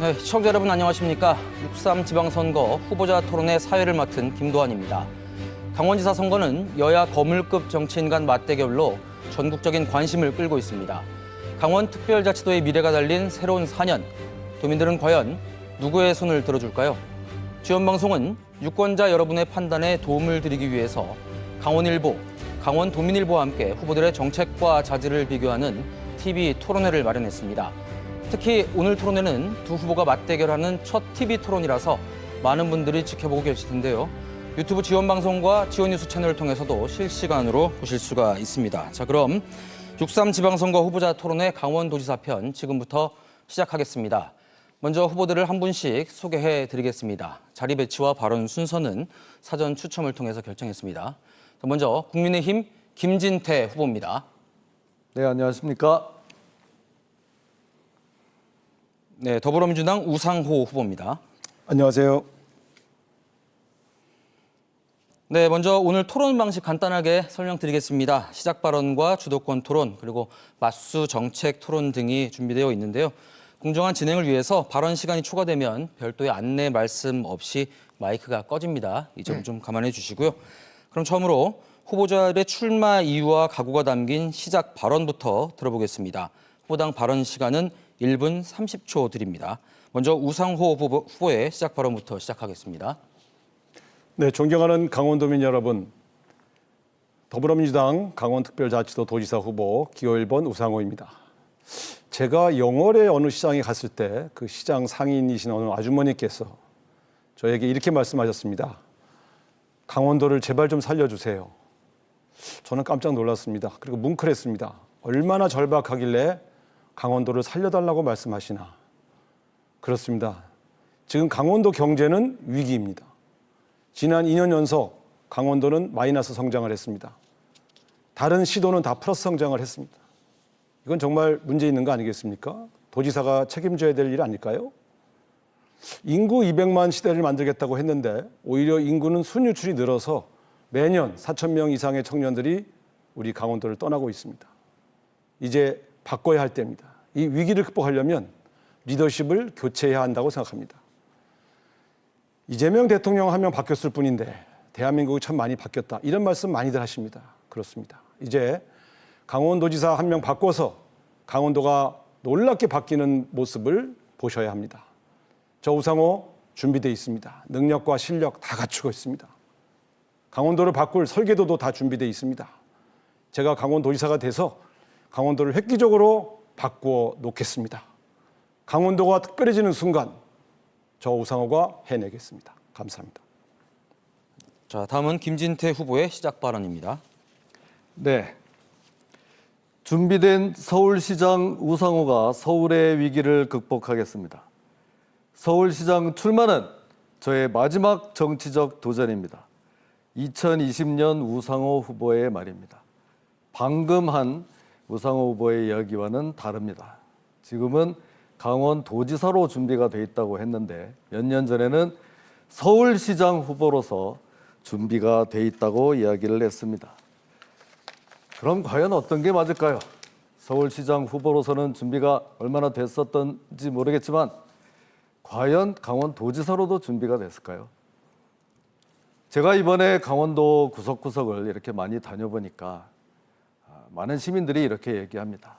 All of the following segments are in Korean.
네, 시청자 여러분 안녕하십니까. 6.3 지방선거 후보자 토론회 사회를 맡은 김도환입니다. 강원지사 선거는 여야 거물급 정치인 간 맞대결로 전국적인 관심을 끌고 있습니다. 강원특별자치도의 미래가 달린 새로운 4년. 도민들은 과연 누구의 손을 들어줄까요? 지원방송은 유권자 여러분의 판단에 도움을 드리기 위해서 강원일보, 강원도민일보와 함께 후보들의 정책과 자질을 비교하는 TV 토론회를 마련했습니다. 특히 오늘 토론회는 두 후보가 맞대결하는 첫 TV 토론이라서 많은 분들이 지켜보고 계실 텐데요. 유튜브 지원방송과 지원뉴스 채널을 통해서도 실시간으로 보실 수가 있습니다. 자, 그럼 6.3 지방선거 후보자 토론회 강원도지사 편 지금부터 시작하겠습니다. 먼저 후보들을 한 분씩 소개해드리겠습니다. 자리 배치와 발언 순서는 사전 추첨을 통해서 결정했습니다. 먼저 국민의힘 김진태 후보입니다. 네, 안녕하십니까. 네, 더불어민주당 우상호 후보입니다. 안녕하세요. 네, 먼저 오늘 토론 방식 간단하게 설명드리겠습니다. 시작 발언과 주도권 토론, 그리고 맞수 정책 토론 등이 준비되어 있는데요. 공정한 진행을 위해서 발언 시간이 초과되면 별도의 안내 말씀 없이 마이크가 꺼집니다. 이 점 좀 감안해 주시고요. 그럼 처음으로 후보자들의 출마 이유와 각오가 담긴 시작 발언부터 들어보겠습니다. 후보당 발언 시간은 1분 30초 드립니다. 먼저 우상호 후보의 시작 발언부터 시작하겠습니다. 네, 존경하는 강원도민 여러분. 더불어민주당 강원특별자치도 도지사 후보 기호 1번 우상호입니다. 제가 영월의 어느 시장에 갔을 때 그 시장 상인이신 어느 아주머니께서 저에게 이렇게 말씀하셨습니다. 강원도를 제발 좀 살려주세요. 저는 깜짝 놀랐습니다. 그리고 뭉클했습니다. 얼마나 절박하길래 강원도를 살려달라고 말씀하시나. 그렇습니다. 지금 강원도 경제는 위기입니다. 지난 2년 연속 강원도는 마이너스 성장을 했습니다. 다른 시도는 다 플러스 성장을 했습니다. 이건 정말 문제 있는 거 아니겠습니까? 도지사가 책임져야 될 일 아닐까요? 인구 200만 시대를 만들겠다고 했는데 오히려 인구는 순유출이 늘어서 매년 4,000명 이상의 청년들이 우리 강원도를 떠나고 있습니다. 이제 바꿔야 할 때입니다. 이 위기를 극복하려면 리더십을 교체해야 한다고 생각합니다. 이재명 대통령 한 명 바뀌었을 뿐인데 대한민국이 참 많이 바뀌었다. 이런 말씀 많이들 하십니다. 그렇습니다. 이제 강원도지사 한 명 바꿔서 강원도가 놀랍게 바뀌는 모습을 보셔야 합니다. 저 우상호 준비되어 있습니다. 능력과 실력 다 갖추고 있습니다. 강원도를 바꿀 설계도도 다 준비되어 있습니다. 제가 강원도지사가 돼서 강원도를 획기적으로 바꾸어 놓겠습니다. 강원도가 특별해지는 순간 저 우상호가 해내겠습니다. 감사합니다. 자, 다음은 김진태 후보의 시작 발언입니다. 네. 준비된 서울시장 우상호가 서울의 위기를 극복하겠습니다. 서울시장 출마는 저의 마지막 정치적 도전입니다. 2020년 우상호 후보의 말입니다. 방금 한 우상호 후보의 이야기와는 다릅니다. 지금은 강원도지사로 준비가 돼 있다고 했는데 몇 년 전에는 서울시장 후보로서 준비가 돼 있다고 이야기를 했습니다. 그럼 과연 어떤 게 맞을까요? 서울시장 후보로서는 준비가 얼마나 됐었던지 모르겠지만 과연 강원도지사로도 준비가 됐을까요? 제가 이번에 강원도 구석구석을 이렇게 많이 다녀보니까 많은 시민들이 이렇게 얘기합니다.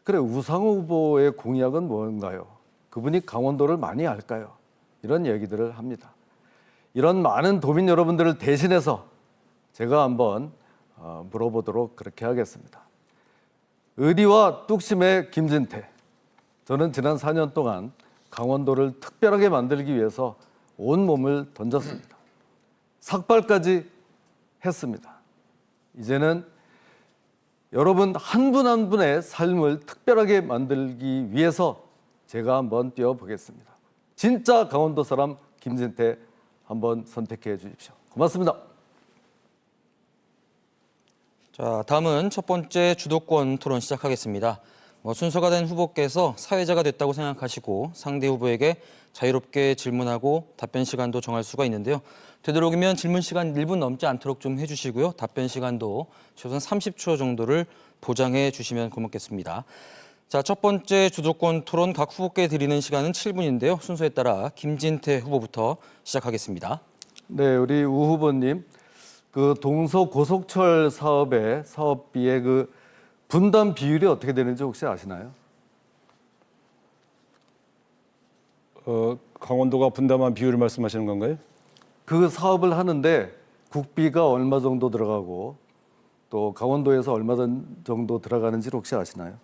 그래, 우상호 후보의 공약은 뭔가요? 그분이 강원도를 많이 알까요? 이런 얘기들을 합니다. 이런 많은 도민 여러분들을 대신해서 제가 한번 물어보도록 그렇게 하겠습니다. 의리와 뚝심의 김진태. 저는 지난 4년 동안 강원도를 특별하게 만들기 위해서 온 몸을 던졌습니다. 삭발까지 했습니다. 이제는 여러분 한 분 한 분의 삶을 특별하게 만들기 위해서 제가 한번 뛰어보겠습니다. 진짜 강원도 사람 김진태 한번 선택해 주십시오. 고맙습니다. 자, 다음은 첫 번째 주도권 토론 시작하겠습니다. 순서가 된 후보께서 사회자가 됐다고 생각하시고 상대 후보에게 자유롭게 질문하고 답변 시간도 정할 수가 있는데요. 되도록이면 질문 시간 1분 넘지 않도록 좀 해주시고요. 답변 시간도 최소한 30초 정도를 보장해 주시면 고맙겠습니다. 자, 첫 번째 주도권 토론 각 후보께 드리는 시간은 7분인데요. 순서에 따라 김진태 후보부터 시작하겠습니다. 네, 우리 우 후보님, 그 동서 고속철 사업의 사업비의 그 분담 비율이 어떻게 되는지 혹시 아시나요? 강원도가 분담한 비율을 말씀하시는 건가요? 그 사업을 하는데 국비가 얼마 정도 들어가고 또 강원도에서 얼마 정도 들어가는지 혹시 아시나요?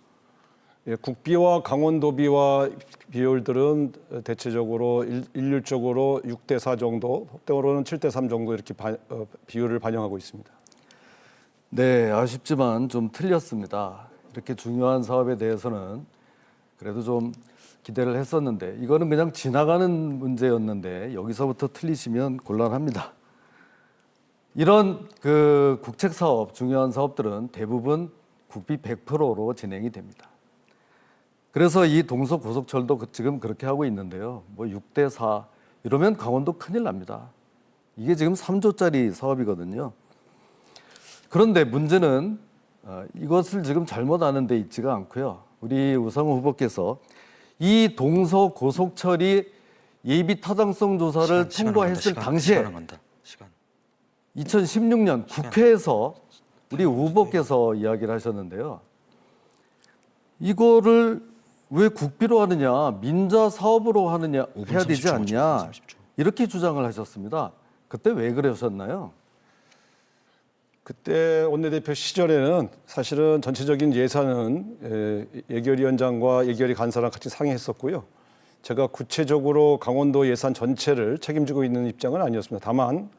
예, 국비와 강원도비와 비율들은 대체적으로 일률적으로 6대4 정도, 때로는 7대3 정도 이렇게 비율을 반영하고 있습니다. 네, 아쉽지만 좀 틀렸습니다. 이렇게 중요한 사업에 대해서는 그래도 좀 기대를 했었는데 이거는 그냥 지나가는 문제였는데 여기서부터 틀리시면 곤란합니다. 이런 그 국책 사업, 중요한 사업들은 대부분 국비 100%로 진행이 됩니다. 그래서 이 동서 고속철도 지금 그렇게 하고 있는데요. 뭐 6대4 이러면 강원도 큰일 납니다. 이게 지금 3조짜리 사업이거든요. 그런데 문제는 이것을 지금 잘못 아는 데 있지가 않고요. 우리 우상호 후보께서 이 동서 고속철이 예비 타당성 조사를 통과했을 당시에 2016년 국회에서 우리 후보께서 이야기를 하셨는데요. 이거를 왜 국비로 하느냐, 민자 사업으로 하느냐, 해야 되지 않냐, 이렇게 주장을 하셨습니다. 그때 왜 그러셨나요? 그때 원내대표 시절에는 사실은 전체적인 예산은 예결위원장과 예결위 간사랑 같이 상의했었고요. 제가 구체적으로 강원도 예산 전체를 책임지고 있는 입장은 아니었습니다. 다만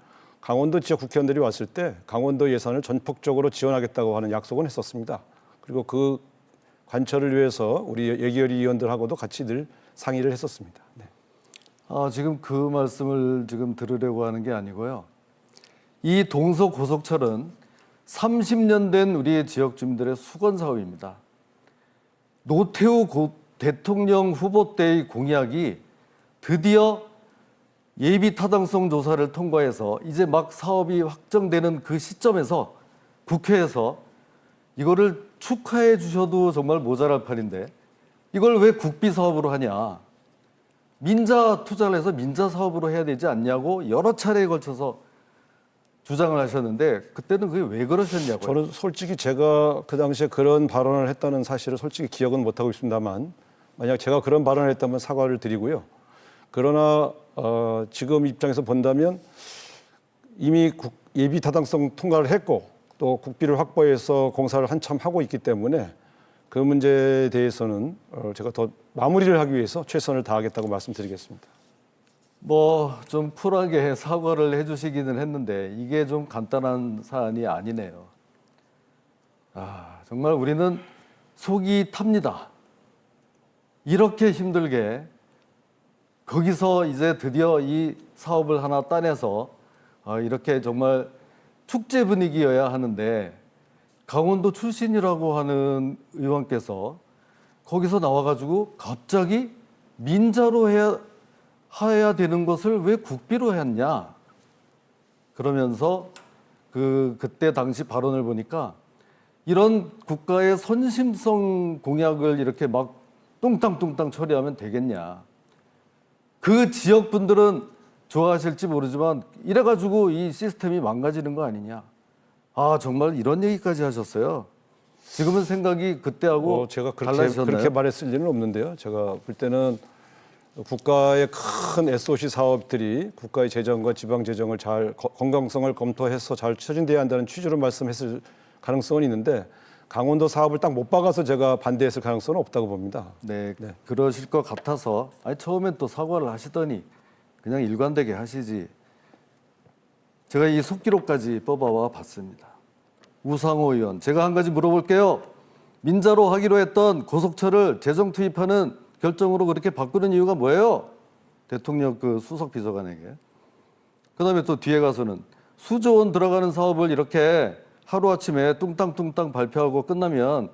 강원도 지역 국회의원들이 왔을 때 강원도 예산을 전폭적으로 지원하겠다고 하는 약속은 했었습니다. 그리고 그 관철을 위해서 우리 예결위 의원들하고도 같이 늘 상의를 했었습니다. 네. 지금 그 말씀을 지금 들으려고 하는 게 아니고요. 이 동서 고속철은 30년 된 우리 지역 주민들의 수건 사업입니다. 노태우 대통령 후보 때의 공약이 드디어 예비 타당성 조사를 통과해서 이제 막 사업이 확정되는 그 시점에서 국회에서 이거를 축하해 주셔도 정말 모자랄 판인데 이걸 왜 국비 사업으로 하냐. 민자 투자를 해서 민자 사업으로 해야 되지 않냐고 여러 차례에 걸쳐서 주장을 하셨는데 그때는 그게 왜 그러셨냐고요? 저는 솔직히 제가 그 당시에 그런 발언을 했다는 사실을 솔직히 기억은 못하고 있습니다만 만약 제가 그런 발언을 했다면 사과를 드리고요. 그러나 지금 입장에서 본다면 이미 예비 타당성 통과를 했고 또 국비를 확보해서 공사를 한참 하고 있기 때문에 그 문제에 대해서는 제가 더 마무리를 하기 위해서 최선을 다하겠다고 말씀드리겠습니다. 뭐 좀 쿨하게 사과를 해주시기는 했는데 이게 좀 간단한 사안이 아니네요. 정말 우리는 속이 탑니다. 이렇게 힘들게 거기서 이제 드디어 이 사업을 하나 따내서 이렇게 정말 축제 분위기여야 하는데 강원도 출신이라고 하는 의원께서 거기서 나와가지고 갑자기 민자로 해야 되는 것을 왜 국비로 했냐 그러면서 그때 당시 발언을 보니까 이런 국가의 선심성 공약을 이렇게 막 뚱땅뚱땅 처리하면 되겠냐. 그 지역 분들은 좋아하실지 모르지만 이래가지고 이 시스템이 망가지는 거 아니냐. 정말 이런 얘기까지 하셨어요. 지금은 생각이 그때하고 제가 달라지셨나요? 그렇게 말했을 리는 없는데요. 제가 볼 때는 국가의 큰 SOC 사업들이 국가의 재정과 지방 재정을 잘 건강성을 검토해서 잘 추진돼야 한다는 취지로 말씀했을 가능성은 있는데 강원도 사업을 딱 못 박아서 제가 반대했을 가능성은 없다고 봅니다. 네, 그러실 것 같아서 처음엔 또 사과를 하시더니 그냥 일관되게 하시지. 제가 이 속기록까지 뽑아와 봤습니다. 우상호 의원, 제가 한 가지 물어볼게요. 민자로 하기로 했던 고속철을 재정 투입하는 결정으로 그렇게 바꾸는 이유가 뭐예요? 대통령 그 수석 비서관에게. 그다음에 또 뒤에 가서는 수조 원 들어가는 사업을 이렇게 하루아침에 뚱땅뚱땅 발표하고 끝나면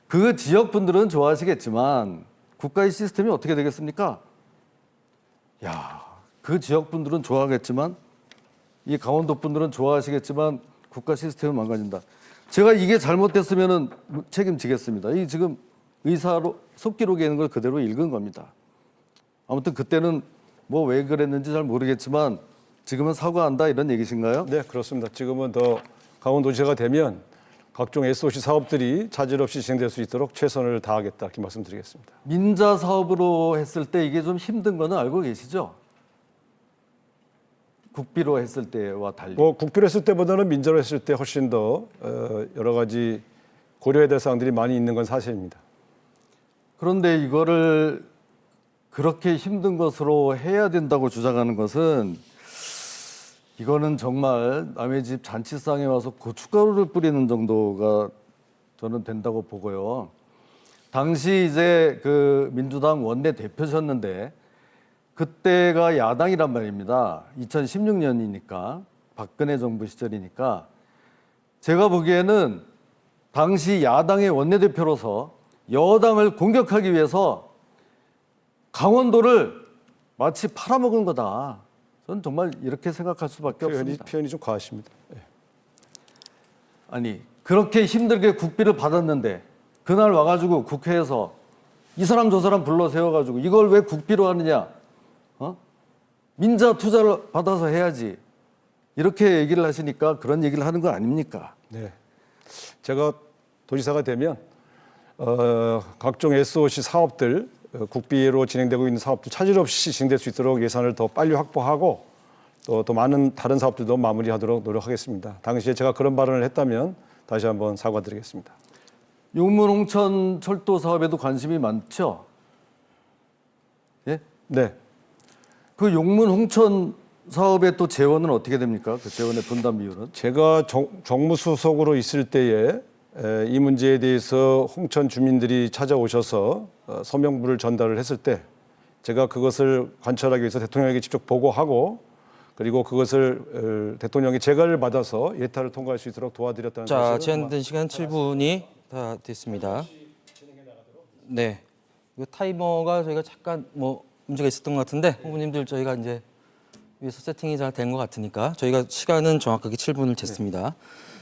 그 지역 분들은 좋아하시겠지만 국가의 시스템이 어떻게 되겠습니까? 그 지역 분들은 좋아하겠지만 이 강원도 분들은 좋아하시겠지만 국가 시스템은 망가진다. 제가 이게 잘못됐으면 책임지겠습니다. 이 지금 의사로 속기록에 있는 걸 그대로 읽은 겁니다. 아무튼 그때는 뭐 왜 그랬는지 잘 모르겠지만 지금은 사과한다 이런 얘기신가요? 네, 그렇습니다. 지금은 더 강원도지사가 되면 각종 SOC 사업들이 차질 없이 진행될 수 있도록 최선을 다하겠다 이렇게 말씀드리겠습니다. 민자 사업으로 했을 때 이게 좀 힘든 거는 알고 계시죠? 국비로 했을 때와 달리. 뭐 국비로 했을 때보다는 민자로 했을 때 훨씬 더 여러 가지 고려해야 될 사항들이 많이 있는 건 사실입니다. 그런데 이거를 그렇게 힘든 것으로 해야 된다고 주장하는 것은 이거는 정말 남의 집 잔치상에 와서 고춧가루를 뿌리는 정도가 저는 된다고 보고요. 당시 이제 그 민주당 원내 대표셨는데 그때가 야당이란 말입니다. 2016년이니까 박근혜 정부 시절이니까 제가 보기에는 당시 야당의 원내대표로서 여당을 공격하기 위해서 강원도를 마치 팔아먹은 거다. 저는 정말 이렇게 생각할 수밖에 없습니다. 표현이 좀 과하십니다. 네. 아니 그렇게 힘들게 국비를 받았는데 그날 와가지고 국회에서 이 사람 저 사람 불러 세워가지고 이걸 왜 국비로 하느냐? 민자 투자를 받아서 해야지. 이렇게 얘기를 하시니까 그런 얘기를 하는 거 아닙니까? 네. 제가 도지사가 되면 각종 SOC 사업들 국비로 진행되고 있는 사업들 차질 없이 진행될 수 있도록 예산을 더 빨리 확보하고 또 많은 다른 사업들도 마무리하도록 노력하겠습니다. 당시에 제가 그런 발언을 했다면 다시 한번 사과드리겠습니다. 용문 홍천 철도 사업에도 관심이 많죠? 예? 네. 그 용문 홍천 사업의 또 재원은 어떻게 됩니까? 그 재원의 분담 비율은? 제가 정무수석으로 있을 때에 이 문제에 대해서 홍천 주민들이 찾아오셔서 서명부를 전달을 했을 때 제가 그것을 관철하기 위해서 대통령에게 직접 보고하고 그리고 그것을 대통령의 재가를 받아서 예타를 통과할 수 있도록 도와드렸다는 자, 사실을 제한된 시간 7분이 다 됐습니다. 네. 이거 타이머가 저희가 잠깐 뭐 문제가 있었던 것 같은데 후보님들 저희가 이제 위에서 세팅이 잘 된 것 같으니까 저희가 시간은 정확하게 7분을 쟀습니다.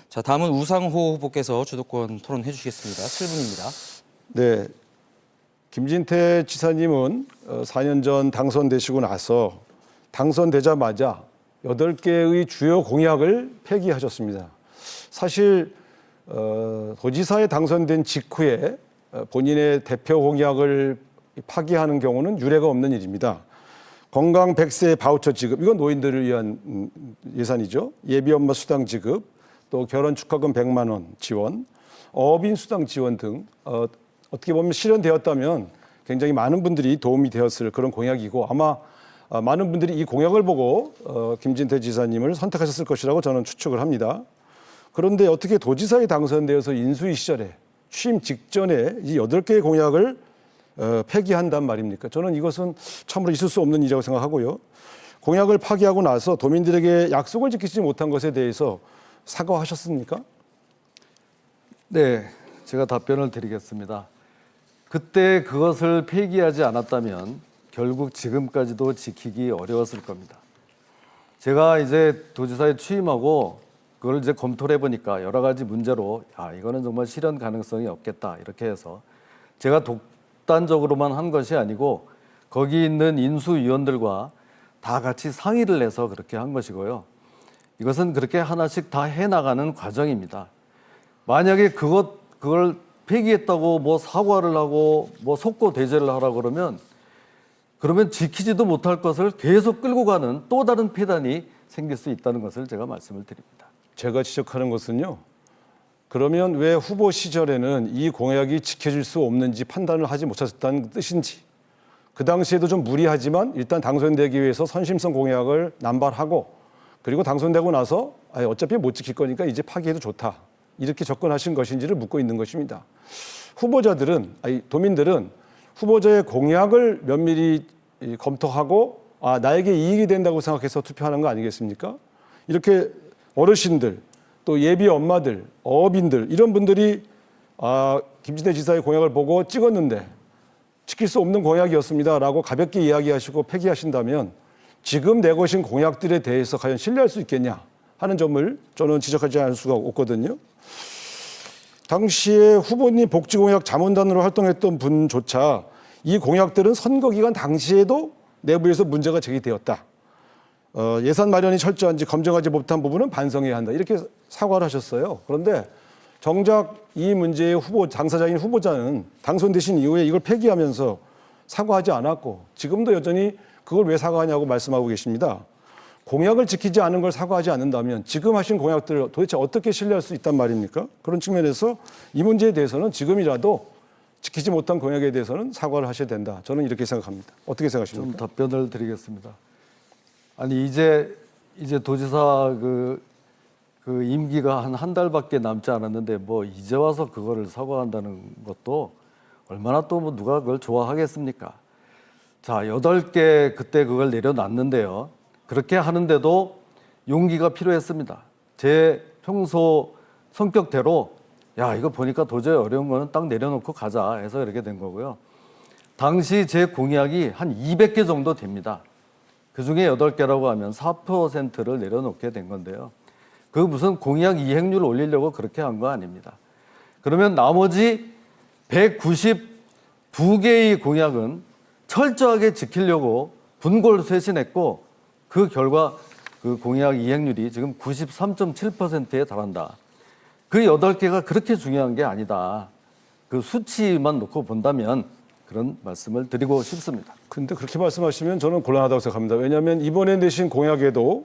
자, 다음은 우상호 후보께서 주도권 토론해 주시겠습니다. 7분입니다. 네. 김진태 지사님은 4년 전 당선되시고 나서 당선되자마자 8개의 주요 공약을 폐기하셨습니다. 사실 도지사에 당선된 직후에 본인의 대표 공약을 파기하는 경우는 유례가 없는 일입니다. 건강 100세 바우처 지급, 이건 노인들을 위한 예산이죠. 예비 엄마 수당 지급, 또 결혼 축하금 100만 원 지원, 어빈 수당 지원 등 어떻게 보면 실현되었다면 굉장히 많은 분들이 도움이 되었을 그런 공약이고 아마 많은 분들이 이 공약을 보고 김진태 지사님을 선택하셨을 것이라고 저는 추측을 합니다. 그런데 어떻게 도지사에 당선되어서 인수위 시절에 취임 직전에 이 8개의 공약을 폐기한단 말입니까? 저는 이것은 참으로 있을 수 없는 일이라고 생각하고요. 공약을 파기하고 나서 도민들에게 약속을 지키지 못한 것에 대해서 사과하셨습니까? 네, 제가 답변을 드리겠습니다. 그때 그것을 폐기하지 않았다면 결국 지금까지도 지키기 어려웠을 겁니다. 제가 이제 도지사에 취임하고 그걸 이제 검토를 해보니까 여러 가지 문제로 이거는 정말 실현 가능성이 없겠다 이렇게 해서 제가 독단적으로만 한 것이 아니고 거기 있는 인수위원들과 다 같이 상의를 해서 그렇게 한 것이고요. 이것은 그렇게 하나씩 다 해나가는 과정입니다. 만약에 그걸 폐기했다고 뭐 사과를 하고 뭐 속고 대죄를 하라고 그러면 지키지도 못할 것을 계속 끌고 가는 또 다른 폐단이 생길 수 있다는 것을 제가 말씀을 드립니다. 제가 지적하는 것은요. 그러면 왜 후보 시절에는 이 공약이 지켜질 수 없는지 판단을 하지 못하셨다는 뜻인지, 그 당시에도 좀 무리하지만 일단 당선되기 위해서 선심성 공약을 남발하고 그리고 당선되고 나서 어차피 못 지킬 거니까 이제 파기해도 좋다 이렇게 접근하신 것인지를 묻고 있는 것입니다. 도민들은 후보자의 공약을 면밀히 검토하고 나에게 이익이 된다고 생각해서 투표하는 거 아니겠습니까? 이렇게 어르신들 또 예비 엄마들, 어업인들 이런 분들이 김진태 지사의 공약을 보고 찍었는데 지킬 수 없는 공약이었습니다라고 가볍게 이야기하시고 폐기하신다면 지금 내거신 공약들에 대해서 과연 신뢰할 수 있겠냐 하는 점을 저는 지적하지 않을 수가 없거든요. 당시에 후보님 복지공약 자문단으로 활동했던 분조차 이 공약들은 선거 기간 당시에도 내부에서 문제가 제기되었다. 예산 마련이 철저한지 검증하지 못한 부분은 반성해야 한다. 이렇게 사과를 하셨어요. 그런데 정작 이 문제의 당사자인 후보자는 당선되신 이후에 이걸 폐기하면서 사과하지 않았고 지금도 여전히 그걸 왜 사과하냐고 말씀하고 계십니다. 공약을 지키지 않은 걸 사과하지 않는다면 지금 하신 공약들을 도대체 어떻게 신뢰할 수 있단 말입니까? 그런 측면에서 이 문제에 대해서는 지금이라도 지키지 못한 공약에 대해서는 사과를 하셔야 된다. 저는 이렇게 생각합니다. 어떻게 좀 생각하십니까? 답변을 드리겠습니다. 아니 이제 도지사 그 임기가 한 달밖에 남지 않았는데 뭐 이제 와서 그거를 사과한다는 것도 얼마나 또 뭐 누가 그걸 좋아하겠습니까? 자, 8개 그때 그걸 내려놨는데요. 그렇게 하는데도 용기가 필요했습니다. 제 평소 성격대로 야, 이거 보니까 도저히 어려운 거는 딱 내려놓고 가자 해서 이렇게 된 거고요. 당시 제 공약이 한 200개 정도 됩니다. 그중에 8개라고 하면 4%를 내려놓게 된 건데요. 그 무슨 공약 이행률을 올리려고 그렇게 한 거 아닙니다. 그러면 나머지 192개의 공약은 철저하게 지키려고 분골쇄신했고 그 결과 그 공약 이행률이 지금 93.7%에 달한다. 그 8개가 그렇게 중요한 게 아니다. 그 수치만 놓고 본다면 그런 말씀을 드리고 싶습니다. 근데 그렇게 말씀하시면 저는 곤란하다고 생각합니다. 왜냐하면 이번에 내신 공약에도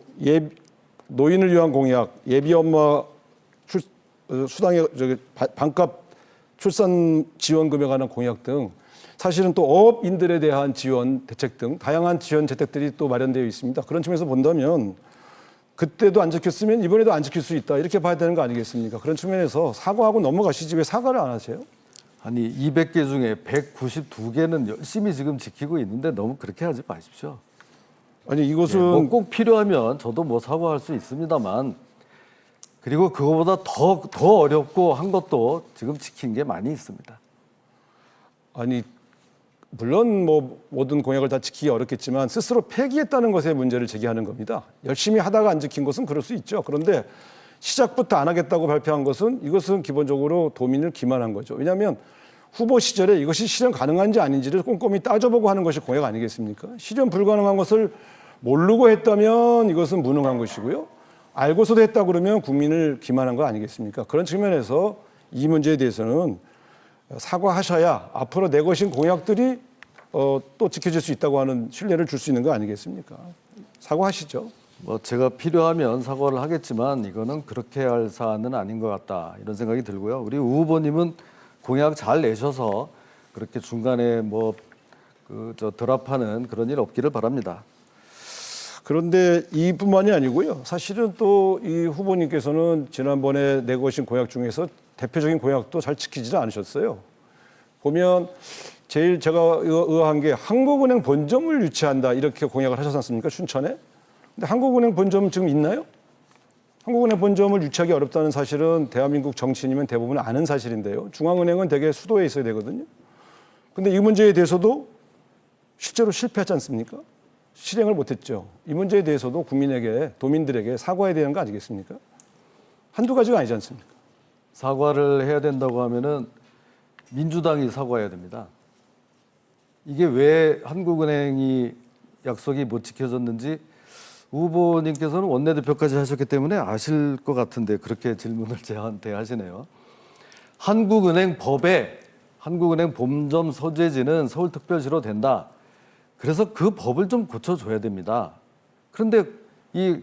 노인을 위한 공약, 예비 엄마 수당의 반값 출산 지원금에 관한 공약 등 사실은 또 어업인들에 대한 지원 대책 등 다양한 지원 대책들이 또 마련되어 있습니다. 그런 측면에서 본다면 그때도 안 지켰으면 이번에도 안 지킬 수 있다. 이렇게 봐야 되는 거 아니겠습니까? 그런 측면에서 사과하고 넘어가시지 왜 사과를 안 하세요? 아니 200개 중에 192개는 열심히 지금 지키고 있는데 너무 그렇게 하지 마십시오. 아니 이것은 뭐 꼭 필요하면 저도 뭐 사과할 수 있습니다만 그리고 그거보다 더 어렵고 한 것도 지금 지킨 게 많이 있습니다. 아니 물론 뭐 모든 공약을 다 지키기 어렵겠지만 스스로 폐기했다는 것에 문제를 제기하는 겁니다. 열심히 하다가 안 지킨 것은 그럴 수 있죠. 그런데 시작부터 안 하겠다고 발표한 것은 이것은 기본적으로 도민을 기만한 거죠. 왜냐하면 후보 시절에 이것이 실현 가능한지 아닌지를 꼼꼼히 따져보고 하는 것이 공약 아니겠습니까? 실현 불가능한 것을 모르고 했다면 이것은 무능한 것이고요. 알고서도 했다 그러면 국민을 기만한 거 아니겠습니까? 그런 측면에서 이 문제에 대해서는 사과하셔야 앞으로 내거신 공약들이 또 지켜질 수 있다고 하는 신뢰를 줄 수 있는 거 아니겠습니까? 사과하시죠. 뭐 제가 필요하면 사과를 하겠지만 이거는 그렇게 할 사안은 아닌 것 같다 이런 생각이 들고요. 우리 우 후보님은 공약 잘 내셔서 그렇게 중간에 뭐 드랍하는 그런 일 없기를 바랍니다. 그런데 이뿐만이 아니고요. 사실은 또 이 후보님께서는 지난번에 내거신 공약 중에서 대표적인 공약도 잘 지키지 않으셨어요. 보면 제일 제가 의아한 게 한국은행 본점을 유치한다 이렇게 공약을 하셨지 않습니까? 춘천에. 근데 한국은행 본점 지금 있나요? 한국은행 본점을 유치하기 어렵다는 사실은 대한민국 정치인이면 대부분 아는 사실인데요. 중앙은행은 대개 수도에 있어야 되거든요. 근데 이 문제에 대해서도 실제로 실패하지 않습니까? 실행을 못했죠. 이 문제에 대해서도 도민들에게 사과해야 되는 거 아니겠습니까? 한두 가지가 아니지 않습니까? 사과를 해야 된다고 하면은 민주당이 사과해야 됩니다. 이게 왜 한국은행이 약속이 못 지켜졌는지 후보님께서는 원내대표까지 하셨기 때문에 아실 것 같은데 그렇게 질문을 저한테 하시네요. 한국은행 법에 한국은행 본점 소재지는 서울특별시로 된다. 그래서 그 법을 좀 고쳐줘야 됩니다. 그런데 이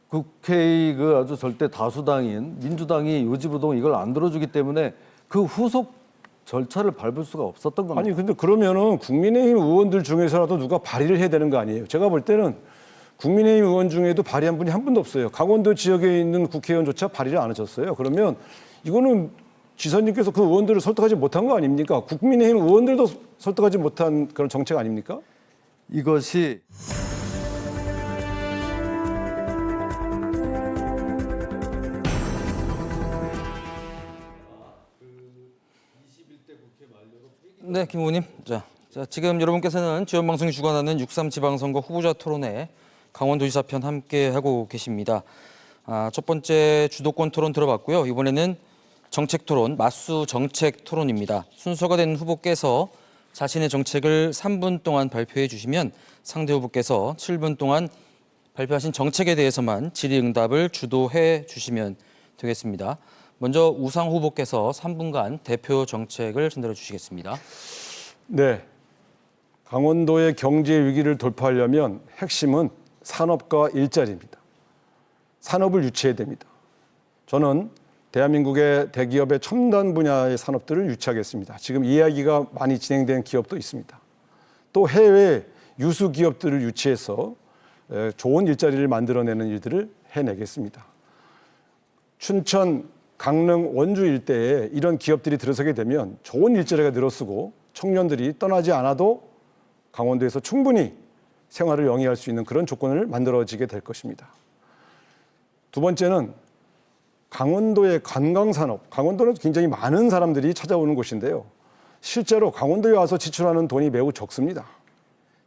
국회의 그 아주 절대 다수당인 민주당이 요지부동 이걸 안 들어주기 때문에 그 후속 절차를 밟을 수가 없었던 겁니다. 아니 근데 그러면은 국민의힘 의원들 중에서라도 누가 발의를 해야 되는 거 아니에요? 제가 볼 때는 국민의힘 의원 중에도 발의한 분이 한 분도 없어요. 강원도 지역에 있는 국회의원조차 발의를 안 하셨어요. 그러면 이거는 지사님께서 그 의원들을 설득하지 못한 거 아닙니까? 국민의힘 의원들도 설득하지 못한 그런 정책 아닙니까? 이것이 네, 김 후보님. 자, 지금 여러분께서는 지원방송이 주관하는 6.3 지방선거 후보자 토론회 강원도지사 편 함께 하고 계십니다. 첫 번째 주도권 토론 들어봤고요. 이번에는 정책 토론, 맞수 정책 토론입니다. 순서가 된 후보께서 자신의 정책을 3분 동안 발표해 주시면 상대 후보께서 7분 동안 발표하신 정책에 대해서만 질의응답을 주도해 주시면 되겠습니다. 먼저 우상 후보께서 3분간 대표 정책을 전달해 주시겠습니다. 네, 강원도의 경제 위기를 돌파하려면 핵심은 산업과 일자리입니다. 산업을 유치해야 됩니다. 저는 대한민국의 대기업의 첨단 분야의 산업들을 유치하겠습니다. 지금 이야기가 많이 진행된 기업도 있습니다. 또 해외 유수 기업들을 유치해서 좋은 일자리를 만들어내는 일들을 해내겠습니다. 춘천, 강릉, 원주 일대에 이런 기업들이 들어서게 되면 좋은 일자리가 늘어서고 청년들이 떠나지 않아도 강원도에서 충분히 생활을 영위할 수 있는 그런 조건을 만들어지게 될 것입니다. 두 번째는 강원도의 관광산업. 강원도는 굉장히 많은 사람들이 찾아오는 곳인데요. 실제로 강원도에 와서 지출하는 돈이 매우 적습니다.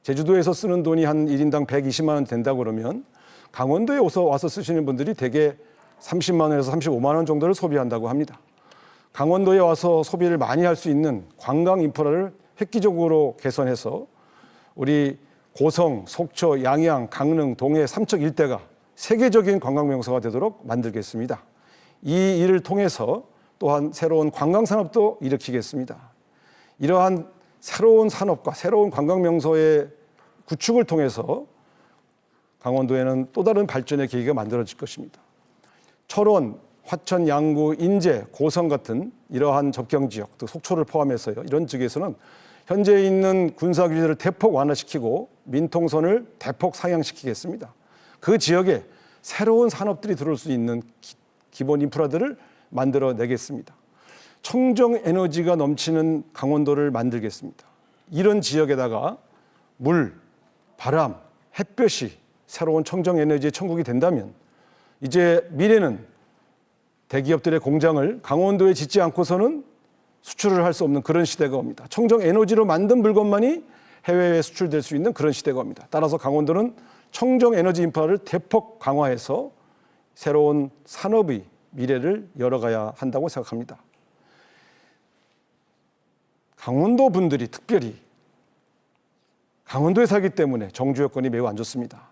제주도에서 쓰는 돈이 한 1인당 120만 원 된다고 그러면 강원도에 와서 쓰시는 분들이 대개 30만 원에서 35만 원 정도를 소비한다고 합니다. 강원도에 와서 소비를 많이 할 수 있는 관광 인프라를 획기적으로 개선해서 우리 고성, 속초, 양양, 강릉, 동해, 삼척 일대가 세계적인 관광 명소가 되도록 만들겠습니다. 이 일을 통해서 또한 새로운 관광 산업도 일으키겠습니다. 이러한 새로운 산업과 새로운 관광 명소의 구축을 통해서 강원도에는 또 다른 발전의 계기가 만들어질 것입니다. 철원, 화천, 양구, 인제, 고성 같은 이러한 접경 지역, 또 속초를 포함해서요. 이런 지역에서는 현재 있는 군사 규제를 대폭 완화시키고 민통선을 대폭 상향시키겠습니다. 그 지역에 새로운 산업들이 들어올 수 있는 기본 인프라들을 만들어내겠습니다. 청정 에너지가 넘치는 강원도를 만들겠습니다. 이런 지역에다가 물, 바람, 햇볕이 새로운 청정 에너지의 천국이 된다면 이제 미래는 대기업들의 공장을 강원도에 짓지 않고서는 수출을 할 수 없는 그런 시대가 옵니다. 청정 에너지로 만든 물건만이 해외에 수출될 수 있는 그런 시대가 옵니다. 따라서 강원도는 청정 에너지 인프라를 대폭 강화해서 새로운 산업의 미래를 열어가야 한다고 생각합니다. 강원도 분들이 특별히 강원도에 살기 때문에 정주 여건이 매우 안 좋습니다.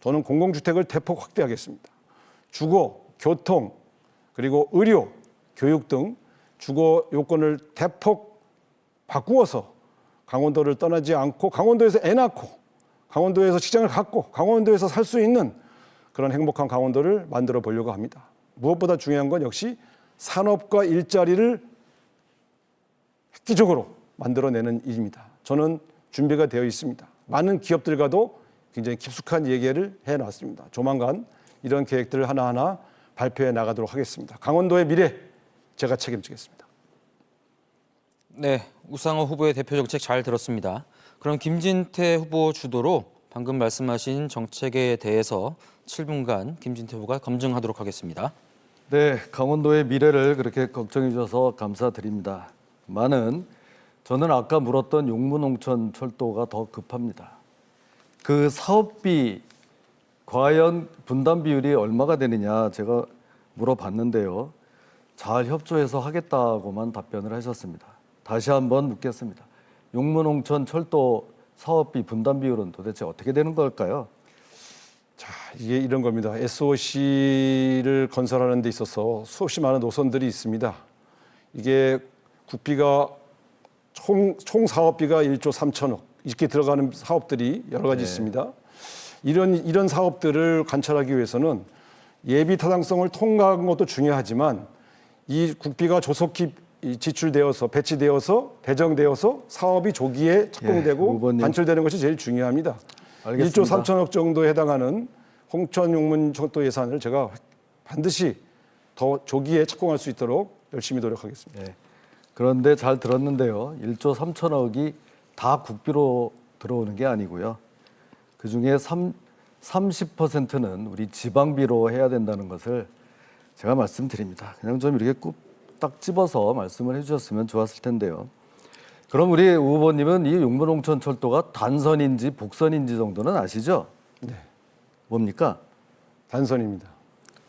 저는 공공주택을 대폭 확대하겠습니다. 주거, 교통, 그리고 의료, 교육 등 주거 요건을 대폭 바꾸어서 강원도를 떠나지 않고 강원도에서 애 낳고 강원도에서 직장을 갖고 강원도에서 살 수 있는 그런 행복한 강원도를 만들어 보려고 합니다. 무엇보다 중요한 건 역시 산업과 일자리를 획기적으로 만들어내는 일입니다. 저는 준비가 되어 있습니다. 많은 기업들과도 굉장히 깊숙한 얘기를 해놨습니다. 조만간 이런 계획들을 하나하나 발표해 나가도록 하겠습니다. 강원도의 미래 제가 책임지겠습니다. 네, 우상호 후보의 대표 정책 잘 들었습니다. 그럼 김진태 후보 주도로 방금 말씀하신 정책에 대해서 7분간 김진태 후보가 검증하도록 하겠습니다. 네, 강원도의 미래를 그렇게 걱정해 주셔서 감사드립니다. 저는 아까 물었던 용문홍천 철도가 더 급합니다. 그 사업비 과연 분담 비율이 얼마가 되느냐 제가 물어봤는데요. 잘 협조해서 하겠다고만 답변을 하셨습니다. 다시 한번 묻겠습니다. 용문홍천 철도 사업비 분담 비율은 도대체 어떻게 되는 걸까요? 자, 이게 이런 겁니다. SOC를 건설하는 데 있어서 수없이 많은 노선들이 있습니다. 이게 국비가 총 사업비가 1조 3천억 이렇게 들어가는 사업들이 여러 가지 있습니다. 이런 사업들을 관찰하기 위해서는 예비 타당성을 통과한 것도 중요하지만 이 국비가 조속히 지출되어서 배치되어서 배정되어서 사업이 조기에 착공되고 반출되는 것이 제일 중요합니다. 알겠습니다. 1조 3천억 정도에 해당하는 홍천 용문 철도 예산을 제가 반드시 더 조기에 착공할 수 있도록 열심히 노력하겠습니다. 네. 그런데 잘 들었는데요. 1조 3천억이 다 국비로 들어오는 게 아니고요. 그중에 30%는 우리 지방비로 해야 된다는 것을 제가 말씀드립니다. 그냥 좀 이렇게 딱 집어서 말씀을 해주셨으면 좋았을 텐데요. 그럼 우리 후보님은 이 용문홍천 철도가 단선인지 복선인지 정도는 아시죠? 네. 뭡니까? 단선입니다.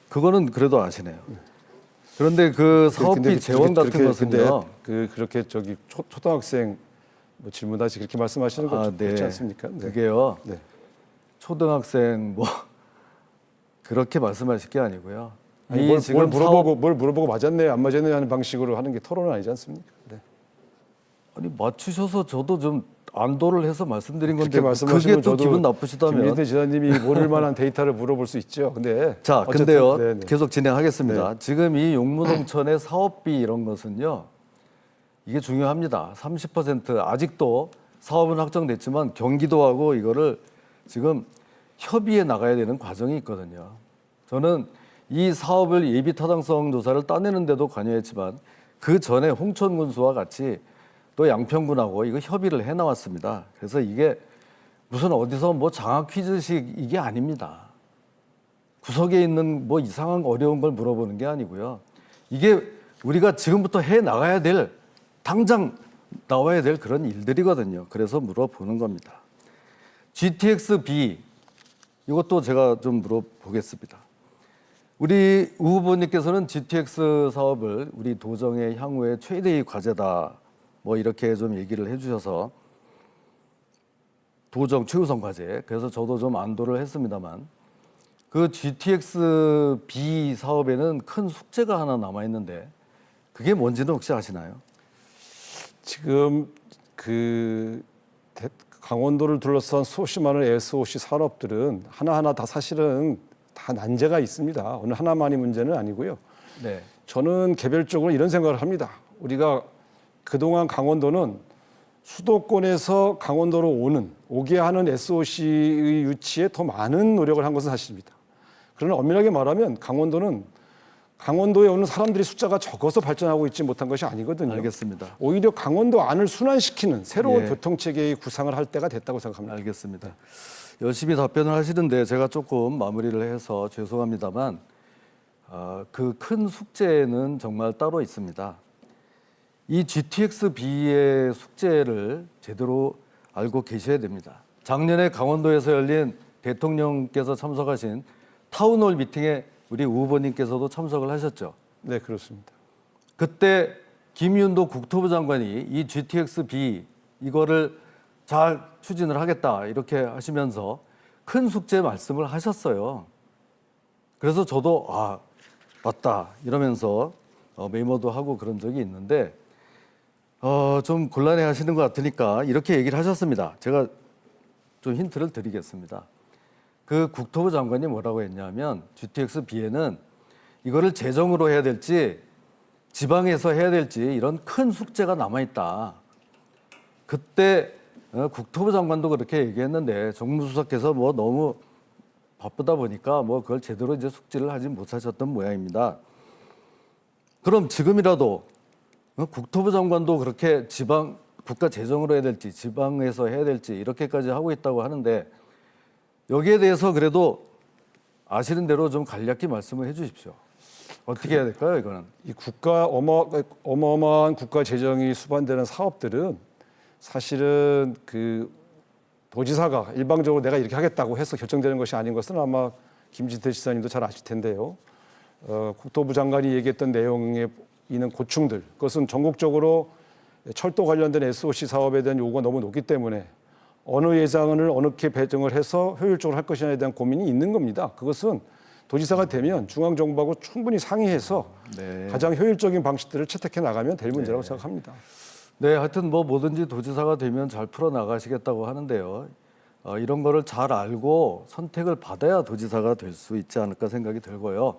그거는 그래도 아시네요. 그런데 그 사업비 근데 재원 같은 그렇게- 것은요. 근데 그렇게 저기 초등학생 뭐 질문하시 그렇게 말씀하시는 건 좀 그렇지 않습니까? 네. 그게요. 네. 초등학생 뭐 그렇게 말씀하실 게 아니고요. 아니, 이 뭘 지금 물어보고 맞았네 안 맞았네 하는 방식으로 하는 게 토론은 아니지 않습니까? 네. 아니 맞추셔서 저도 좀 안도를 해서 말씀드린 건데 그렇게 말씀하시면 그게 또 저도 기분 나쁘시다면 김진태 지사님이 모를 만한 데이터를 물어볼 수 있죠. 근데 자, 어쨌든, 근데요. 네, 네. 계속 진행하겠습니다. 네. 지금 이 용무농촌의 사업비 이런 것은요. 이게 중요합니다. 30% 아직도 사업은 확정됐지만 경기도하고 이거를 지금 협의해 나가야 되는 과정이 있거든요. 저는 이 사업을 예비 타당성 조사를 따내는 데도 관여했지만 그 전에 홍천군수와 같이 또 양평군하고 이거 협의를 해 나왔습니다. 그래서 이게 무슨 어디서 뭐 장학 퀴즈식 이게 아닙니다. 구석에 있는 뭐 이상한 어려운 걸 물어보는 게 아니고요. 이게 우리가 지금부터 해 나가야 될 당장 나와야 될 그런 일들이거든요. 그래서 물어보는 겁니다. GTX-B 이것도 제가 좀 물어보겠습니다. 우리 우 후보님께서는 GTX 사업을 우리 도정의 향후의 최대의 과제다 뭐 이렇게 좀 얘기를 해주셔서 도정 최우선 과제 그래서 저도 좀 안도를 했습니다만 그 GTX-B 사업에는 큰 숙제가 하나 남아 있는데 그게 뭔지는 혹시 아시나요? 지금 강원도를 둘러싼 수없이 많은 SOC 산업들은 하나하나 다 사실은 다 난제가 있습니다. 어느 하나만이 문제는 아니고요. 네. 저는 개별적으로 이런 생각을 합니다. 우리가 그동안 강원도는 수도권에서 강원도로 오게 하는 SOC의 유치에 더 많은 노력을 한 것은 사실입니다. 그러나 엄밀하게 말하면 강원도에 오는 사람들이 숫자가 적어서 발전하고 있지 못한 것이 아니거든요. 알겠습니다. 오히려 강원도 안을 순환시키는 새로운 예. 교통체계의 구상을 할 때가 됐다고 생각합니다. 알겠습니다. 열심히 답변을 하시는데 제가 조금 마무리를 해서 죄송합니다만 그 큰 숙제는 정말 따로 있습니다. 이 GTX-B의 숙제를 제대로 알고 계셔야 됩니다. 작년에 강원도에서 열린 대통령께서 참석하신 타운홀 미팅에 우리 우 후보님께서도 참석을 하셨죠. 네, 그렇습니다. 그때 김윤도 국토부 장관이 이 GTX-B 이거를 잘 추진을 하겠다 이렇게 하시면서 큰 숙제 말씀을 하셨어요. 그래서 저도 맞다 이러면서 메모도 하고 그런 적이 있는데 좀 곤란해 하시는 것 같으니까 이렇게 얘기를 하셨습니다. 제가 좀 힌트를 드리겠습니다. 그 국토부 장관이 뭐라고 했냐면 GTX-B에는 이거를 재정으로 해야 될지 지방에서 해야 될지 이런 큰 숙제가 남아있다. 그때 국토부 장관도 그렇게 얘기했는데 정무수석께서 뭐 너무 바쁘다 보니까 뭐 그걸 제대로 이제 숙지를 하지 못하셨던 모양입니다. 그럼 지금이라도 국토부 장관도 그렇게 지방 국가 재정으로 해야 될지 지방에서 해야 될지 이렇게까지 하고 있다고 하는데 여기에 대해서 그래도 아시는 대로 좀 간략히 말씀을 해주십시오. 어떻게 해야 될까요, 이거는? 이 어마어마한 국가 재정이 수반되는 사업들은 사실은 그 도지사가 일방적으로 내가 이렇게 하겠다고 해서 결정되는 것이 아닌 것은 아마 김진태 지사님도 잘 아실 텐데요. 국토부 장관이 얘기했던 내용에 있는 고충들, 그것은 전국적으로 철도 관련된 SOC 사업에 대한 요구가 너무 높기 때문에 어느 예산을 어떻게 배정을 해서 효율적으로 할 것이냐에 대한 고민이 있는 겁니다. 그것은 도지사가 되면 중앙정부하고 충분히 상의해서 네. 가장 효율적인 방식들을 채택해 나가면 될 문제라고 생각합니다. 네, 하여튼 뭐 뭐든지 도지사가 되면 잘 풀어 나가시겠다고 하는데요. 이런 거를 잘 알고 선택을 받아야 도지사가 될 수 있지 않을까 생각이 들고요.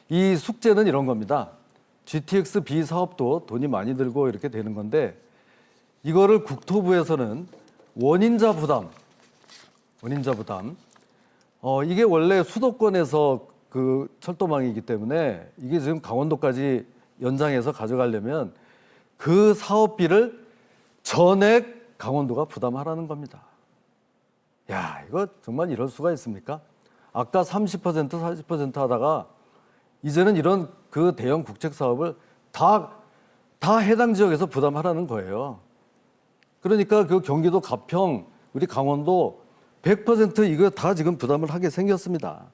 이 숙제는 이런 겁니다. GTX-B 사업도 돈이 많이 들고 이렇게 되는 건데 이거를 국토부에서는 원인자 부담. 이게 원래 수도권에서 그 철도망이기 때문에 이게 지금 강원도까지 연장해서 가져가려면 그 사업비를 전액 강원도가 부담하라는 겁니다. 야, 이거 정말 이럴 수가 있습니까? 아까 30%, 40% 하다가 이제는 이런 그 대형 국책 사업을 다 해당 지역에서 부담하라는 거예요. 그러니까 그 경기도 가평, 우리 강원도 100% 이거 다 지금 부담을 하게 생겼습니다.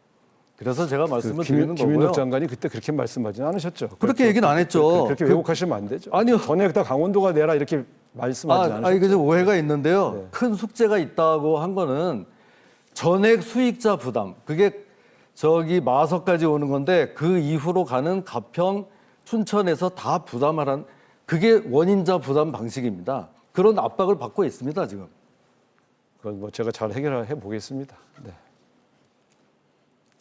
그래서 제가 말씀을 김, 드리는 김윤옥 거고요. 장관이 그때 그렇게 말씀하지는 않으셨죠? 그렇게 얘기는 안 했죠. 그렇게 왜곡하시면 안 되죠. 아니요. 전액 다 강원도가 내라 이렇게 말씀하지 않으셨죠? 아니 그좀 오해가 있는데요. 네. 큰 숙제가 있다고 한 거는 전액 수익자 부담. 그게 저기 마석까지 오는 건데 그 이후로 가는 가평, 춘천에서 다 부담하라는 그게 원인자 부담 방식입니다. 그런 압박을 받고 있습니다 지금. 그건 뭐 제가 잘 해결해 보겠습니다. 네.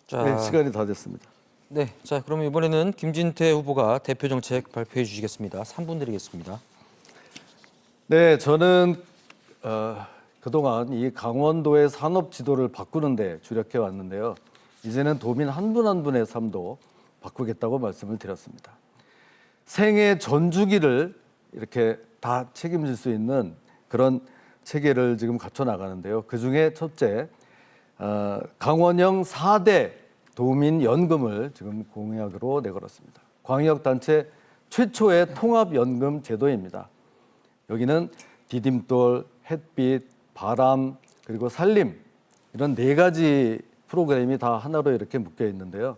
자, 네, 시간이 다 됐습니다. 네, 자 그러면 이번에는 김진태 후보가 대표 정책 발표해 주시겠습니다. 3분 드리겠습니다. 네, 저는 그동안 이 강원도의 산업 지도를 바꾸는데 주력해 왔는데요. 이제는 도민 한 분 한 분의 삶도 바꾸겠다고 말씀을 드렸습니다. 생애 전주기를 이렇게 다 책임질 수 있는 그런 체계를 지금 갖춰 나가는데요. 그 중에 첫째, 강원형 4대 도민연금을 지금 공약으로 내걸었습니다. 광역단체 최초의 통합연금 제도입니다. 여기는 디딤돌, 햇빛, 바람, 그리고 살림 이런 4가지 프로그램이 다 하나로 이렇게 묶여 있는데요.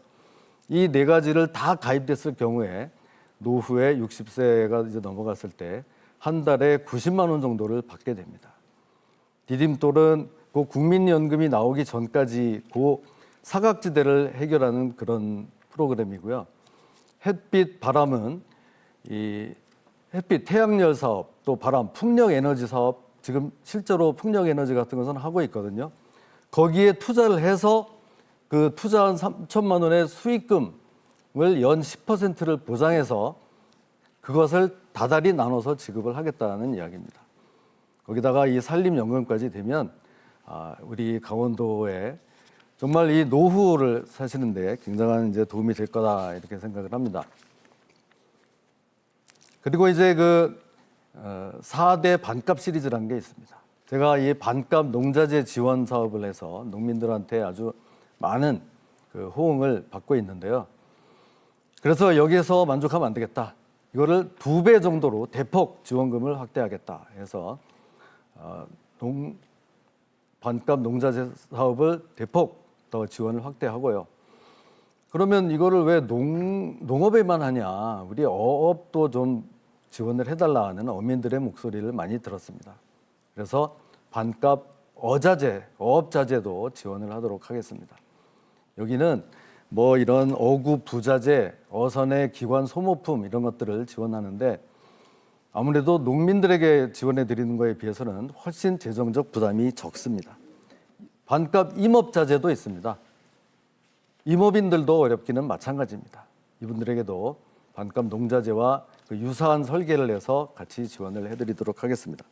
이 4가지를 다 가입됐을 경우에 노후에 60세가 이제 넘어갔을 때 한 달에 90만 원 정도를 받게 됩니다. 디딤돌은 그 국민연금이 나오기 전까지 그 사각지대를 해결하는 그런 프로그램이고요. 햇빛, 바람은 이 햇빛, 태양열 사업, 또 바람, 풍력 에너지 사업 지금 실제로 풍력 에너지 같은 것은 하고 있거든요. 거기에 투자를 해서 그 투자한 3천만 원의 수익금을 연 10%를 보장해서 그것을 다달이 나눠서 지급을 하겠다는 이야기입니다. 거기다가 이 산림연금까지 되면 우리 강원도에 정말 이 노후를 사시는데 굉장한 이제 도움이 될 거다 이렇게 생각을 합니다. 그리고 이제 그 4대 반값 시리즈라는 게 있습니다. 제가 이 반값 농자재 지원 사업을 해서 농민들한테 아주 많은 그 호응을 받고 있는데요. 그래서 여기에서 만족하면 안 되겠다. 이거를 2배 정도로 대폭 지원금을 확대하겠다 해서 반값 농자재 사업을 대폭 더 지원을 확대하고요. 그러면 이거를 왜 농업에만 하냐? 우리 어업도 좀 지원을 해달라 하는 어민들의 목소리를 많이 들었습니다. 그래서 반값 어자재, 어업자재도 지원을 하도록 하겠습니다. 여기는 뭐 이런 어구 부자재, 어선의 기관 소모품 이런 것들을 지원하는데 아무래도 농민들에게 지원해 드리는 거에 비해서는 훨씬 재정적 부담이 적습니다. 반값 임업자재도 있습니다. 임업인들도 어렵기는 마찬가지입니다. 이분들에게도 반값 농자재와 그 유사한 설계를 해서 같이 지원을 해드리도록 하겠습니다.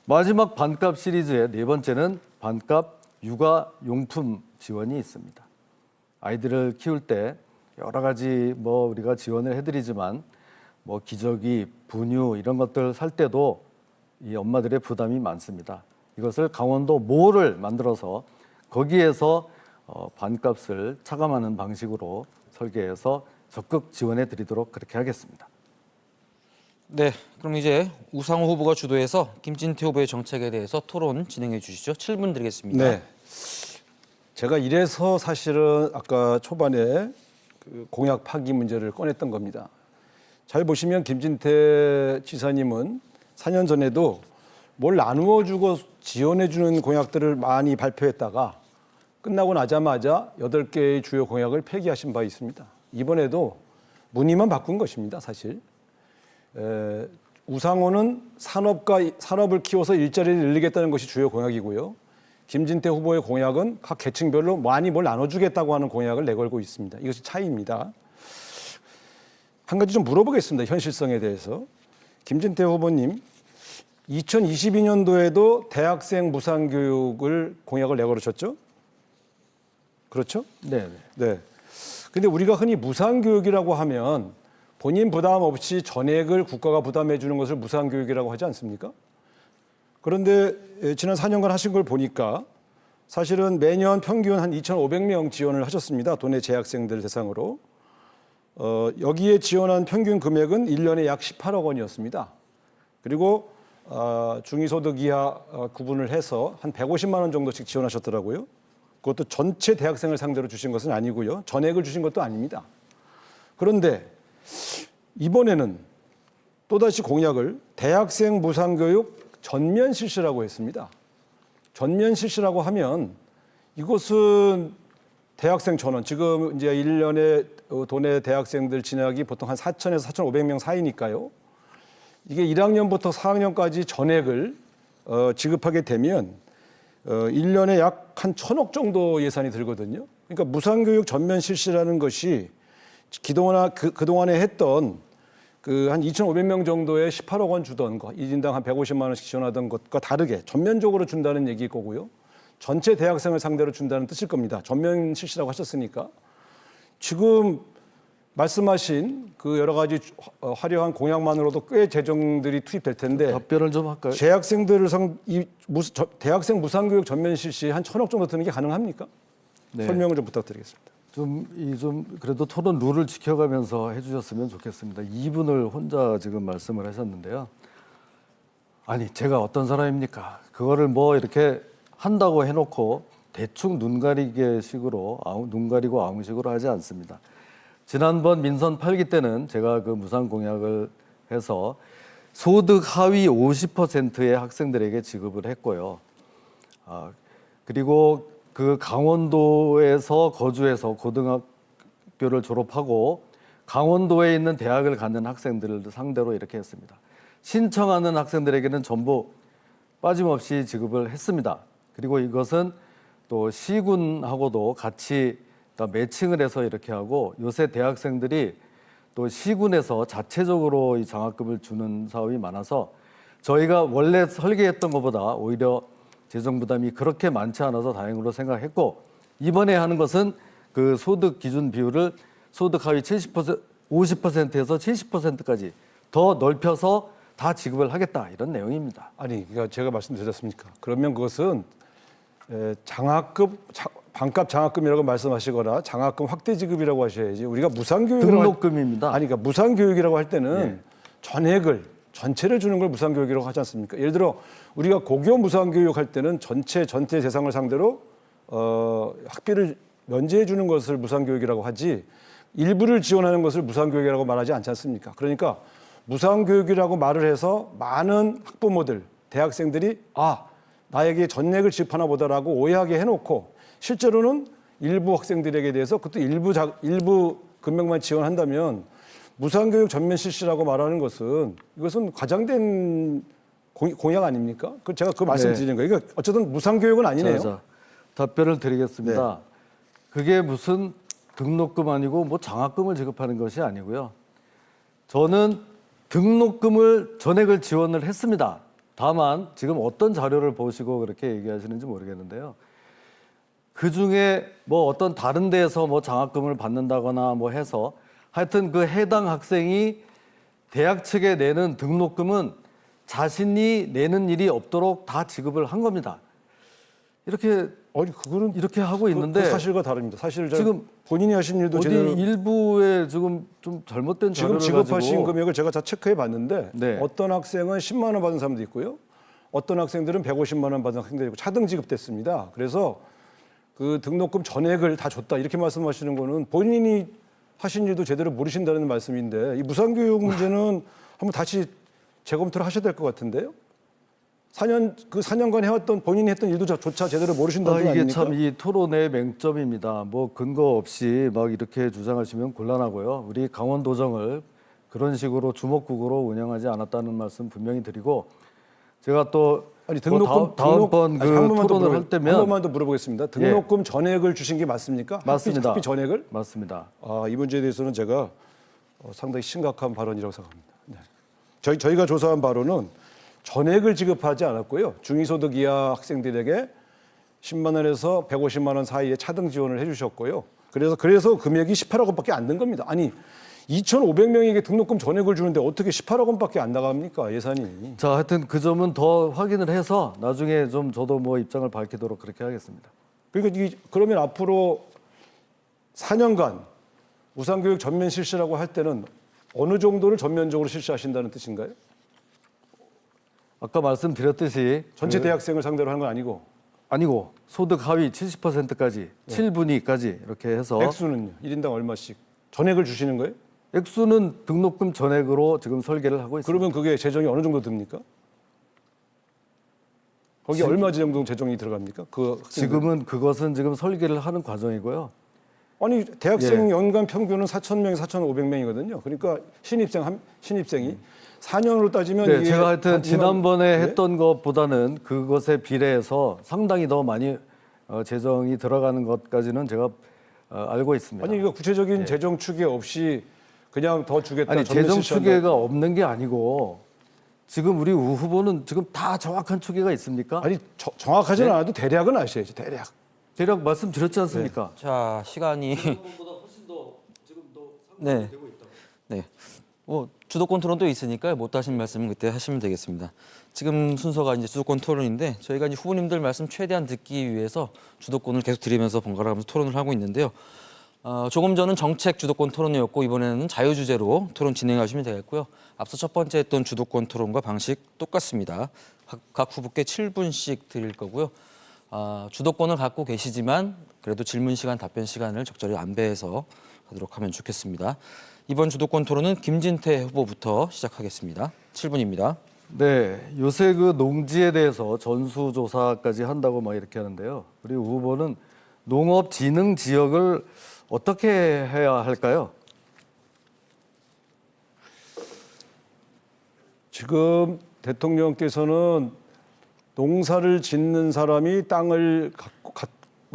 마지막 반값 시리즈의 4번째는 반값 육아용품 지원이 있습니다. 아이들을 키울 때 여러 가지 뭐 우리가 지원을 해드리지만 뭐 기저귀, 분유 이런 것들 살 때도 이 엄마들의 부담이 많습니다. 이것을 강원도 몰을 만들어서 거기에서 반값을 차감하는 방식으로 설계해서 적극 지원해 드리도록 그렇게 하겠습니다. 네, 그럼 이제 우상호 후보가 주도해서 김진태 후보의 정책에 대해서 토론 진행해 주시죠. 7분 드리겠습니다. 네. 제가 이래서 사실은 아까 초반에 그 공약 파기 문제를 꺼냈던 겁니다. 잘 보시면 김진태 지사님은 4년 전에도 뭘 나누어 주고 지원해 주는 공약들을 많이 발표했다가 끝나고 나자마자 8개의 주요 공약을 폐기하신 바 있습니다. 이번에도 문의만 바꾼 것입니다, 사실. 우상호는 산업을 키워서 일자리를 늘리겠다는 것이 주요 공약이고요. 김진태 후보의 공약은 각 계층별로 많이 뭘 나눠주겠다고 하는 공약을 내걸고 있습니다. 이것이 차이입니다. 한 가지 좀 물어보겠습니다. 현실성에 대해서. 김진태 후보님, 2022년도에도 대학생 무상교육을 공약을 내걸으셨죠? 그렇죠? 네. 네. 근데 우리가 흔히 무상교육이라고 하면 본인 부담 없이 전액을 국가가 부담해 주는 것을 무상교육이라고 하지 않습니까? 그런데 지난 4년간 하신 걸 보니까 사실은 매년 평균 한 2,500명 지원을 하셨습니다. 도내 재학생들 대상으로. 여기에 지원한 평균 금액은 1년에 약 18억 원이었습니다. 그리고 중위소득 이하 구분을 해서 한 150만 원 정도씩 지원하셨더라고요. 그것도 전체 대학생을 상대로 주신 것은 아니고요. 전액을 주신 것도 아닙니다. 그런데 이번에는 또다시 공약을 대학생 무상교육 전면 실시라고 했습니다. 전면 실시라고 하면 이것은 대학생 전원, 지금 이제 1년에 도내 대학생들 진학이 보통 한 4,000에서 4,500명 사이니까요. 이게 1학년부터 4학년까지 전액을 지급하게 되면 1년에 약 한 1,000억 정도 예산이 들거든요. 그러니까 무상교육 전면 실시라는 것이 그동안에 했던 그 한 2,500명 정도의 18억 원 주던 거, 1인당 한 150만 원씩 지원하던 것과 다르게 전면적으로 준다는 얘기일 거고요. 전체 대학생을 상대로 준다는 뜻일 겁니다. 전면 실시라고 하셨으니까. 지금 말씀하신 그 여러 가지 화려한 공약만으로도 꽤 재정들이 투입될 텐데 답변을 좀 할까요? 재학생들을 대학생 무상교육 전면 실시 한 1,000억 정도 드는 게 가능합니까? 네. 설명을 좀 부탁드리겠습니다. 좀 그래도 토론 룰을 지켜가면서 해주셨으면 좋겠습니다. 2분을 혼자 지금 말씀을 하셨는데요. 아니 제가 어떤 사람입니까? 그거를 뭐 이렇게 한다고 해놓고 대충 눈 가리게 식으로 눈 가리고 아웅식으로 하지 않습니다. 지난번 민선 8기 때는 제가 그 무상 공약을 해서 소득 하위 50%의 학생들에게 지급을 했고요. 그리고 그 강원도에서 거주해서 고등학교를 졸업하고 강원도에 있는 대학을 가는 학생들을 상대로 이렇게 했습니다. 신청하는 학생들에게는 전부 빠짐없이 지급을 했습니다. 그리고 이것은 또 시군하고도 같이 매칭을 해서 이렇게 하고 요새 대학생들이 또 시군에서 자체적으로 이 장학금을 주는 사업이 많아서 저희가 원래 설계했던 것보다 오히려 재정 부담이 그렇게 많지 않아서 다행으로 생각했고 이번에 하는 것은 그 소득 기준 비율을 소득 하위 50%에서 70%까지 더 넓혀서 다 지급을 하겠다 이런 내용입니다. 아니, 그러니까 제가 말씀드렸습니까? 그러면 그것은 장학금, 반값 장학금이라고 말씀하시거나 장학금 확대 지급이라고 하셔야지. 우리가 무상교육이라고 등록금입니다. 그러니까 무상교육이라고 할 때는 전액을 전체를 주는 걸 무상교육이라고 하지 않습니까? 예를 들어 우리가 고교 무상교육 할 때는 전체 대상을 상대로 학비를 면제해 주는 것을 무상교육이라고 하지 일부를 지원하는 것을 무상교육이라고 말하지 않지 않습니까? 그러니까 무상교육이라고 말을 해서 많은 학부모들, 대학생들이 나에게 전액을 지급하나 보다라고 오해하게 해놓고 실제로는 일부 학생들에게 대해서 그것도 일부 금액만 지원한다면 무상교육 전면 실시라고 말하는 것은 이것은 과장된 공약 아닙니까? 제가 그 말씀드리는 거예요. 그러니까 어쨌든 무상교육은 아니네요. 자, 답변을 드리겠습니다. 그게 무슨 등록금 아니고 뭐 장학금을 지급하는 것이 아니고요. 저는 등록금을 전액을 지원을 했습니다. 다만 지금 어떤 자료를 보시고 그렇게 얘기하시는지 모르겠는데요. 그 중에 뭐 어떤 다른 데에서 뭐 장학금을 받는다거나 뭐 해서 하여튼 그 해당 학생이 대학 측에 내는 등록금은 자신이 내는 일이 없도록 다 지급을 한 겁니다. 이렇게 그거는 이렇게 하고 있는데 그 사실과 다릅니다. 사실 지금 본인이 하신 일도 어디 제대로 일부에 지금 좀 잘못된 지금 자료를 지급하신 가지고 금액을 제가 다 체크해 봤는데 네. 어떤 학생은 10만 원 받은 사람도 있고요. 어떤 학생들은 150만 원 받은 학생들이 있고 차등 지급됐습니다. 그래서 그 등록금 전액을 다 줬다 이렇게 말씀하시는 거는 본인이 하신 일도 제대로 모르신다는 말씀인데 이 무상교육 문제는 한번 다시 재검토를 하셔야 될 것 같은데요. 4년간 해왔던 본인이 했던 일도 조차 제대로 모르신다는 거 이게 아닙니까? 참 이 토론의 맹점입니다. 뭐 근거 없이 막 이렇게 주장하시면 곤란하고요. 우리 강원도정을 그런 식으로 주먹국으로 운영하지 않았다는 말씀 분명히 드리고 제가 또 아니 등록금 다음번 그 토론을 할 때면 한 번만 더 물어보겠습니다. 등록금 전액을 주신 게 맞습니까? 맞습니다. 학비 전액을? 맞습니다. 이 문제에 대해서는 제가 상당히 심각한 발언이라고 생각합니다. 네. 저희가 조사한 바로는 전액을 지급하지 않았고요. 중위소득 이하 학생들에게 10만 원에서 150만 원 사이에 차등 지원을 해주셨고요. 그래서 금액이 18억 원밖에 안 된 겁니다. 아니 2,500명에게 등록금 전액을 주는데 어떻게 18억 원밖에 안 나갑니까 예산이? 자, 하여튼 그 점은 더 확인을 해서 나중에 좀 저도 뭐 입장을 밝히도록 그렇게 하겠습니다. 그러니까 그러면 앞으로 4년간 무상교육 전면 실시라고 할 때는 어느 정도를 전면적으로 실시하신다는 뜻인가요? 아까 말씀드렸듯이 전체 대학생을 상대로 하는 건 아니고 아니고 소득 하위 70%까지 7분위까지 이렇게 해서 액수는요? 1인당 얼마씩 전액을 주시는 거예요? 액수는 등록금 전액으로 지금 설계를 하고 있습니다. 그러면 그게 재정이 어느 정도 듭니까? 거기 얼마 정도 재정이 들어갑니까? 그 학생들? 지금은 그것은 지금 설계를 하는 과정이고요. 아니 대학생 예. 연간 평균은 4,000명, 4,500명이거든요. 그러니까 신입생이 4년으로 따지면 네, 이게 제가 하여튼 지난번에 예? 했던 것보다는 그것에 비례해서 상당히 더 많이 재정이 들어가는 것까지는 제가 알고 있습니다. 아니 이거 구체적인 재정 추계 없이 그냥 더 주겠다. 아니 전면 재정 실시한다. 추계가 없는 게 아니고 지금 우리 우 후보는 지금 다 정확한 추계가 있습니까? 아니 정확하지는 않아도 대략은 아셔야죠. 대략. 대략 말씀드렸지 않습니까? 자, 시간이 네. 네. 주도권 토론도 있으니까 못 하신 말씀은 그때 하시면 되겠습니다. 지금 순서가 이제 주도권 토론인데 저희가 이제 후보님들 말씀 최대한 듣기 위해서 주도권을 계속 드리면서 번갈아 가면서 토론을 하고 있는데요. 조금 전은 정책 주도권 토론이었고 이번에는 자유 주제로 토론 진행하시면 되겠고요. 앞서 첫 번째 했던 주도권 토론과 방식 똑같습니다. 각 후보께 7분씩 드릴 거고요. 주도권을 갖고 계시지만 그래도 질문 시간, 답변 시간을 적절히 안배해서 하도록 하면 좋겠습니다. 이번 주도권 토론은 김진태 후보부터 시작하겠습니다. 7분입니다. 네, 요새 그 농지에 대해서 전수조사까지 한다고 막 이렇게 하는데요. 우리 후보는 농업진흥 지역을 어떻게 해야 할까요? 지금 대통령께서는 농사를 짓는 사람이 땅을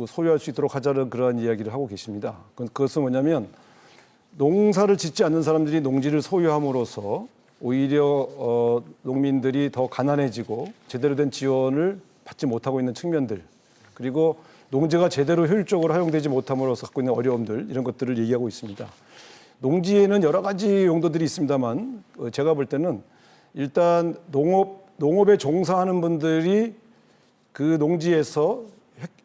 소유할 수 있도록 하자는 그러한 이야기를 하고 계십니다. 그것은 뭐냐면 농사를 짓지 않는 사람들이 농지를 소유함으로써 오히려 농민들이 더 가난해지고 제대로 된 지원을 받지 못하고 있는 측면들, 그리고 농지가 제대로 효율적으로 활용되지 못함으로써 갖고 있는 어려움들, 이런 것들을 얘기하고 있습니다. 농지에는 여러 가지 용도들이 있습니다만 제가 볼 때는 일단 농업에 종사하는 분들이 그 농지에서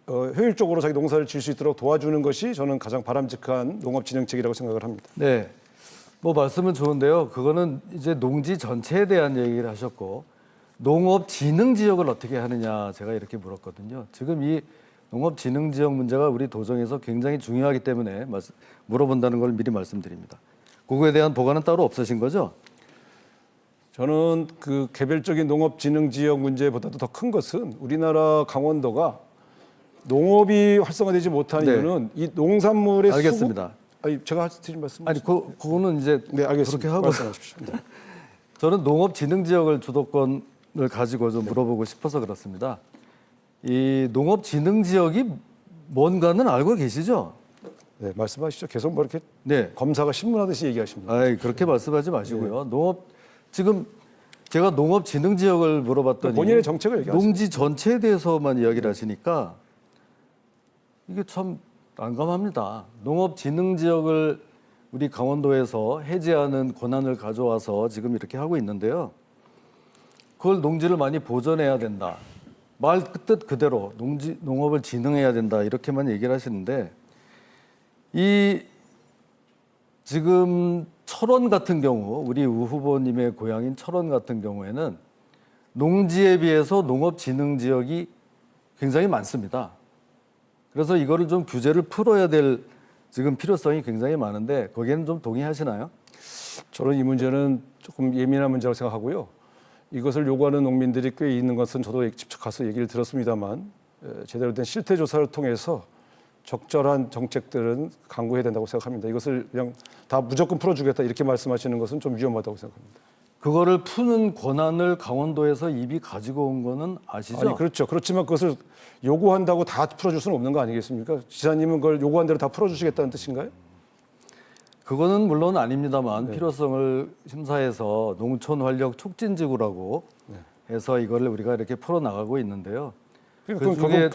효율적으로 자기 농사를 지을 수 있도록 도와주는 것이 저는 가장 바람직한 농업진흥책이라고 생각을 합니다. 네, 뭐 말씀은 좋은데요. 그거는 이제 농지 전체에 대한 얘기를 하셨고 농업진흥지역을 어떻게 하느냐 제가 이렇게 물었거든요. 지금 이 농업진흥지역 문제가 우리 도정에서 굉장히 중요하기 때문에 물어본다는 걸 미리 말씀드립니다. 그거에 대한 보관은 따로 없으신 거죠? 저는 그 개별적인 농업진흥지역 문제보다도 더 큰 것은 우리나라 강원도가 농업이 활성화되지 못한 네. 이유는 이 농산물의 알겠습니다. 아니 제가 드린 말씀. 아니 그거는 이제 네, 알겠습니다. 그렇게 하고 말씀하십시오. 네. 저는 농업진흥지역을 주도권을 가지고 좀 물어보고 싶어서 그렇습니다. 이 농업진흥지역이 뭔가는 알고 계시죠? 네, 말씀하시죠. 계속 뭐 이렇게 네. 검사가 신문하듯이 얘기하십니다. 아이, 그렇게 말씀하지 마시고요. 지금 제가 농업진흥지역을 물어봤더니 본인의 정책을 얘기하세요. 농지 전체에 대해서만 이야기를 하시니까 이게 참 난감합니다. 농업진흥지역을 우리 강원도에서 해제하는 권한을 가져와서 지금 이렇게 하고 있는데요. 그걸 농지를 많이 보존해야 된다. 말 뜻 그대로 농업을 진흥해야 된다. 이렇게만 얘기를 하시는데 이 지금 철원 같은 경우 우리 우 후보님의 고향인 철원 같은 경우에는 농지에 비해서 농업진흥지역이 굉장히 많습니다. 그래서 이거를 좀 규제를 풀어야 될 지금 필요성이 굉장히 많은데 거기에는 좀 동의하시나요? 저는 이 문제는 조금 예민한 문제라고 생각하고요. 이것을 요구하는 농민들이 꽤 있는 것은 저도 직접 가서 얘기를 들었습니다만 제대로 된 실태 조사를 통해서 적절한 정책들은 강구해야 된다고 생각합니다. 이것을 그냥 다 무조건 풀어주겠다 이렇게 말씀하시는 것은 좀 위험하다고 생각합니다. 그거를 푸는 권한을 강원도에서 이미 가지고 온 거는 아시죠? 아니 그렇죠. 그렇지만 그것을 요구한다고 다 풀어줄 수는 없는 거 아니겠습니까? 지사님은 그걸 요구한 대로 다 풀어주시겠다는 뜻인가요? 그거는 물론 아닙니다만 필요성을 심사해서 농촌활력 촉진지구라고 해서 이거를 우리가 이렇게 풀어나가고 있는데요. 그 중에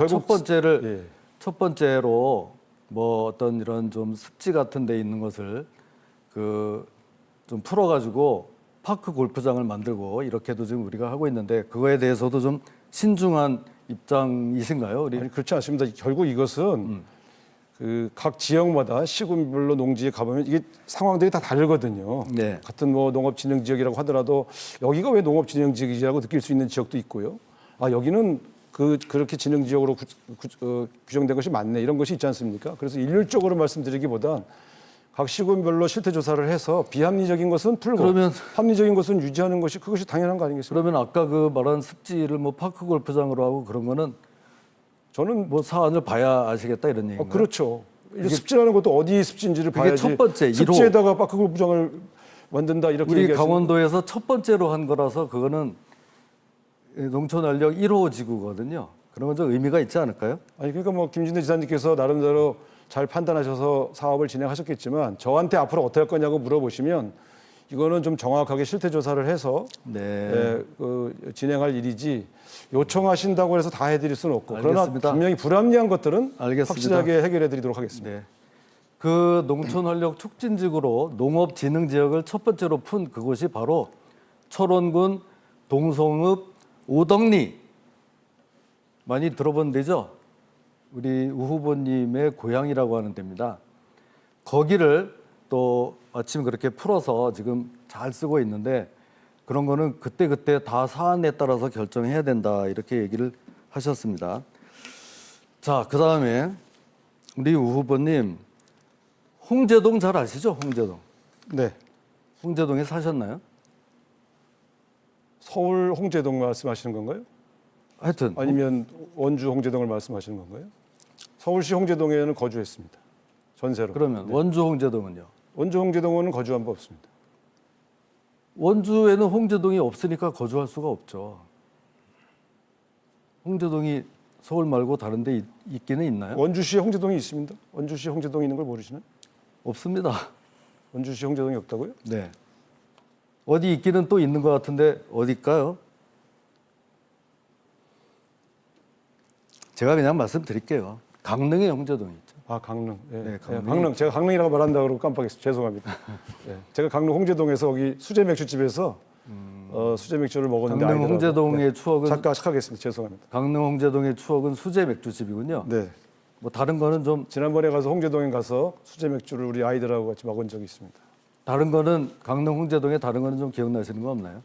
첫 번째로 뭐 어떤 이런 좀 습지 같은 데 있는 것을 좀 풀어가지고 파크 골프장을 만들고 이렇게도 지금 우리가 하고 있는데 그거에 대해서도 좀 신중한 입장이신가요? 우리? 아니 그렇지 않습니다. 결국 이것은 그 각 지역마다 시군별로 농지에 가보면 이게 상황들이 다 다르거든요. 네. 같은 뭐 농업진흥지역이라고 하더라도 여기가 왜 농업진흥지역이라고 느낄 수 있는 지역도 있고요. 아 여기는 그렇게 지능 지역으로 규정된 것이 맞네 이런 것이 있지 않습니까? 그래서 일률적으로 말씀드리기보단 각 시군별로 실태 조사를 해서 비합리적인 것은 풀고 그러면- 합리적인 것은 유지하는 것이 그것이 당연한 거 아니겠습니까? 그러면 아까 그 말한 습지를 뭐 파크 골프장으로 하고 그런 거는 저는 뭐 사안을 봐야 아시겠다 이런 얘기인가요? 그렇죠. 이게 습지라는 것도 어디 습지인지를 그게 봐야지. 첫 번째, 1호. 습지에다가 파크골프장을 만든다 이렇게 우리 얘기하시면 강원도에서 첫 번째로 한 거라서 그거는 농촌활력 1호 지구거든요. 그런 건 좀 의미가 있지 않을까요? 아니 그러니까 뭐 김진대 지사님께서 나름대로 잘 판단하셔서 사업을 진행하셨겠지만 저한테 앞으로 어떻게 할 거냐고 물어보시면 이거는 좀 정확하게 실태 조사를 해서 네. 진행할 일이지 요청하신다고 해서 다 해드릴 수는 없고 그러나 알겠습니다. 분명히 불합리한 것들은 알겠습니다. 확실하게 해결해드리도록 하겠습니다. 네. 그 농촌활력 촉진지구로 농업진흥지역을 첫 번째로 푼 그곳이 바로 철원군 동성읍 오덕리 많이 들어본 데죠? 우리 우 후보님의 고향이라고 하는 데입니다. 거기를 또 마침 그렇게 풀어서 지금 잘 쓰고 있는데 그런 거는 그때그때 다 사안에 따라서 결정해야 된다 이렇게 얘기를 하셨습니다. 자, 그 다음에 우리 우 후보님 홍제동 잘 아시죠? 홍제동. 네. 홍제동에 사셨나요? 서울 홍제동 말씀하시는 건가요? 하여튼 아니면 원주 홍제동을 말씀하시는 건가요? 서울시 홍제동에는 거주했습니다. 전세로. 그러면 원주 홍제동은요? 원주 홍제동은 거주한 바 없습니다. 원주에는 홍제동이 없으니까 거주할 수가 없죠. 홍제동이 서울 말고 다른 데 있기는 있나요? 원주시에 홍제동이 있습니다. 원주시에 홍제동이 있는 걸 모르시나요? 없습니다. 원주시 홍제동이 없다고요? 네. 어디 있기는 또 있는 것 같은데 어딜까요? 제가 그냥 말씀드릴게요. 강릉에 홍제동이 있죠. 아 강릉. 예. 네, 예, 강릉이 강릉. 제가 강릉이라고 말한다 그러고 깜빡했어요. 죄송합니다. 예. 제가 강릉 홍제동에서 거기 수제 맥주집에서 수제 맥주를 먹었는데 강릉 아니더라고요. 홍제동의 네. 추억은 잠깐 하겠습니다. 죄송합니다. 강릉 홍제동의 추억은 수제 맥주집이군요. 네. 뭐 다른 거는 좀 지난번에 가서 홍제동에 가서 수제 맥주를 우리 아이들하고 같이 먹은 적이 있습니다. 다른 거는 강릉 홍제동에 다른 거는 좀 기억나시는 거 없나요?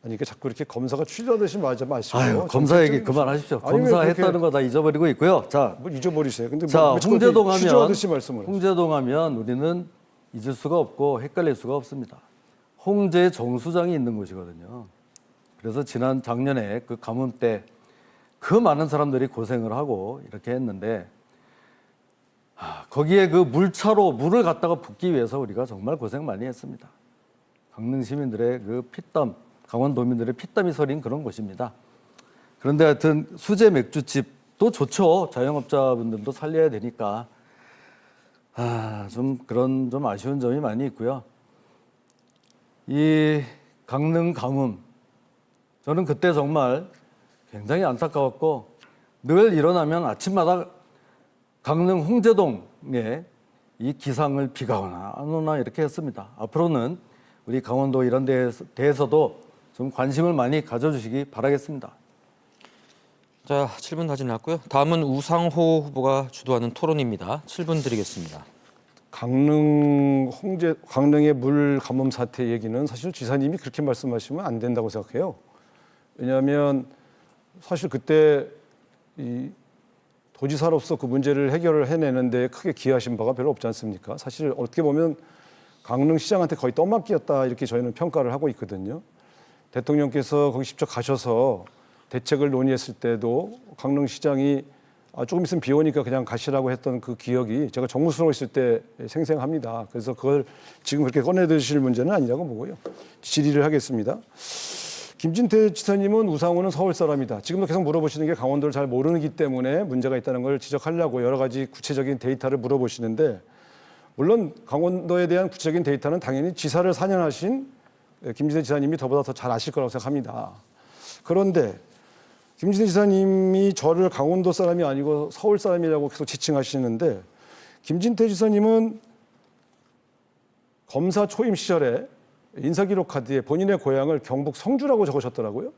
아니 이게 자꾸 이렇게 검사가 추리하듯이 마시고. 아유, 검사 얘기 그만하십시오. 아니, 왜 검사했다는 그렇게 거 다 잊어버리고 있고요. 자, 뭘 잊어버리세요. 근데 자, 뭐 자꾸 홍제동 이렇게 하면 추저하듯이 말씀을. 홍제동 하면 우리는 잊을 수가 없고 헷갈릴 수가 없습니다. 홍제 정수장이 있는 곳이거든요. 그래서 작년에 그 가뭄 때 그 많은 사람들이 고생을 하고 이렇게 했는데 거기에 그 물차로 물을 갖다가 붓기 위해서 우리가 정말 고생 많이 했습니다. 강릉 시민들의 그 피땀, 강원도민들의 피땀이 서린 그런 곳입니다. 그런데 하여튼 수제 맥주집도 좋죠. 자영업자분들도 살려야 되니까. 좀 그런 좀 아쉬운 점이 많이 있고요. 이 강릉 가뭄, 저는 그때 정말 굉장히 안타까웠고 늘 일어나면 아침마다 강릉 홍제동에 이 기상을 비가 오나 안 오나 이렇게 했습니다. 앞으로는 우리 강원도 이런 데에 대해서도 좀 관심을 많이 가져주시기 바라겠습니다. 자, 7분 다 지났고요. 다음은 우상호 후보가 주도하는 토론입니다. 7분 드리겠습니다. 강릉의 물 가뭄 사태 얘기는 사실 지사님이 그렇게 말씀하시면 안 된다고 생각해요. 왜냐하면 사실 그때 이 도지사로서 그 문제를 해결을 해내는데 크게 기여하신 바가 별로 없지 않습니까? 사실 어떻게 보면 강릉시장한테 거의 떠맡기였다 이렇게 저희는 평가를 하고 있거든요. 대통령께서 거기 직접 가셔서 대책을 논의했을 때도 강릉시장이 조금 있으면 비 오니까 그냥 가시라고 했던 그 기억이 제가 정무수로 있을 때 생생합니다. 그래서 그걸 지금 그렇게 꺼내드실 문제는 아니라고 보고요. 질의를 하겠습니다. 김진태 지사님은 우상호는 서울 사람이다. 지금도 계속 물어보시는 게 강원도를 잘 모르기 때문에 문제가 있다는 걸 지적하려고 여러 가지 구체적인 데이터를 물어보시는데 물론 강원도에 대한 구체적인 데이터는 당연히 지사를 4년 하신 김진태 지사님이 저보다 더 잘 아실 거라고 생각합니다. 그런데 김진태 지사님이 저를 강원도 사람이 아니고 서울 사람이라고 계속 지칭하시는데 김진태 지사님은 검사 초임 시절에 인사기록 카드에 본인의 고향을 경북 성주라고 적으셨더라고요.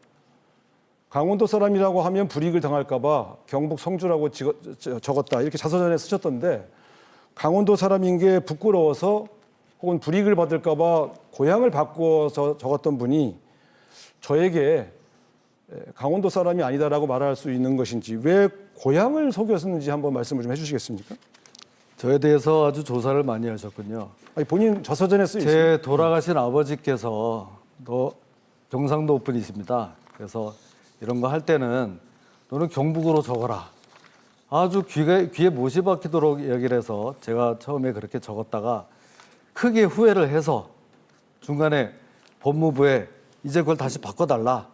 강원도 사람이라고 하면 불이익을 당할까 봐 경북 성주라고 적었다 이렇게 자서전에 쓰셨던데 강원도 사람인 게 부끄러워서 혹은 불이익을 받을까 봐 고향을 바꿔서 적었던 분이 저에게 강원도 사람이 아니다라고 말할 수 있는 것인지 왜 고향을 속였는지 한번 말씀을 좀 해주시겠습니까? 저에 대해서 아주 조사를 많이 하셨군요. 아니, 본인 저서전에 쓰여 있습니다. 제 돌아가신 아버지께서 경상도 분이십니다. 그래서 이런 거 할 때는 너는 경북으로 적어라. 아주 귀에 못이 박히도록 얘기를 해서 제가 처음에 그렇게 적었다가 크게 후회를 해서 중간에 법무부에 이제 그걸 다시 바꿔달라.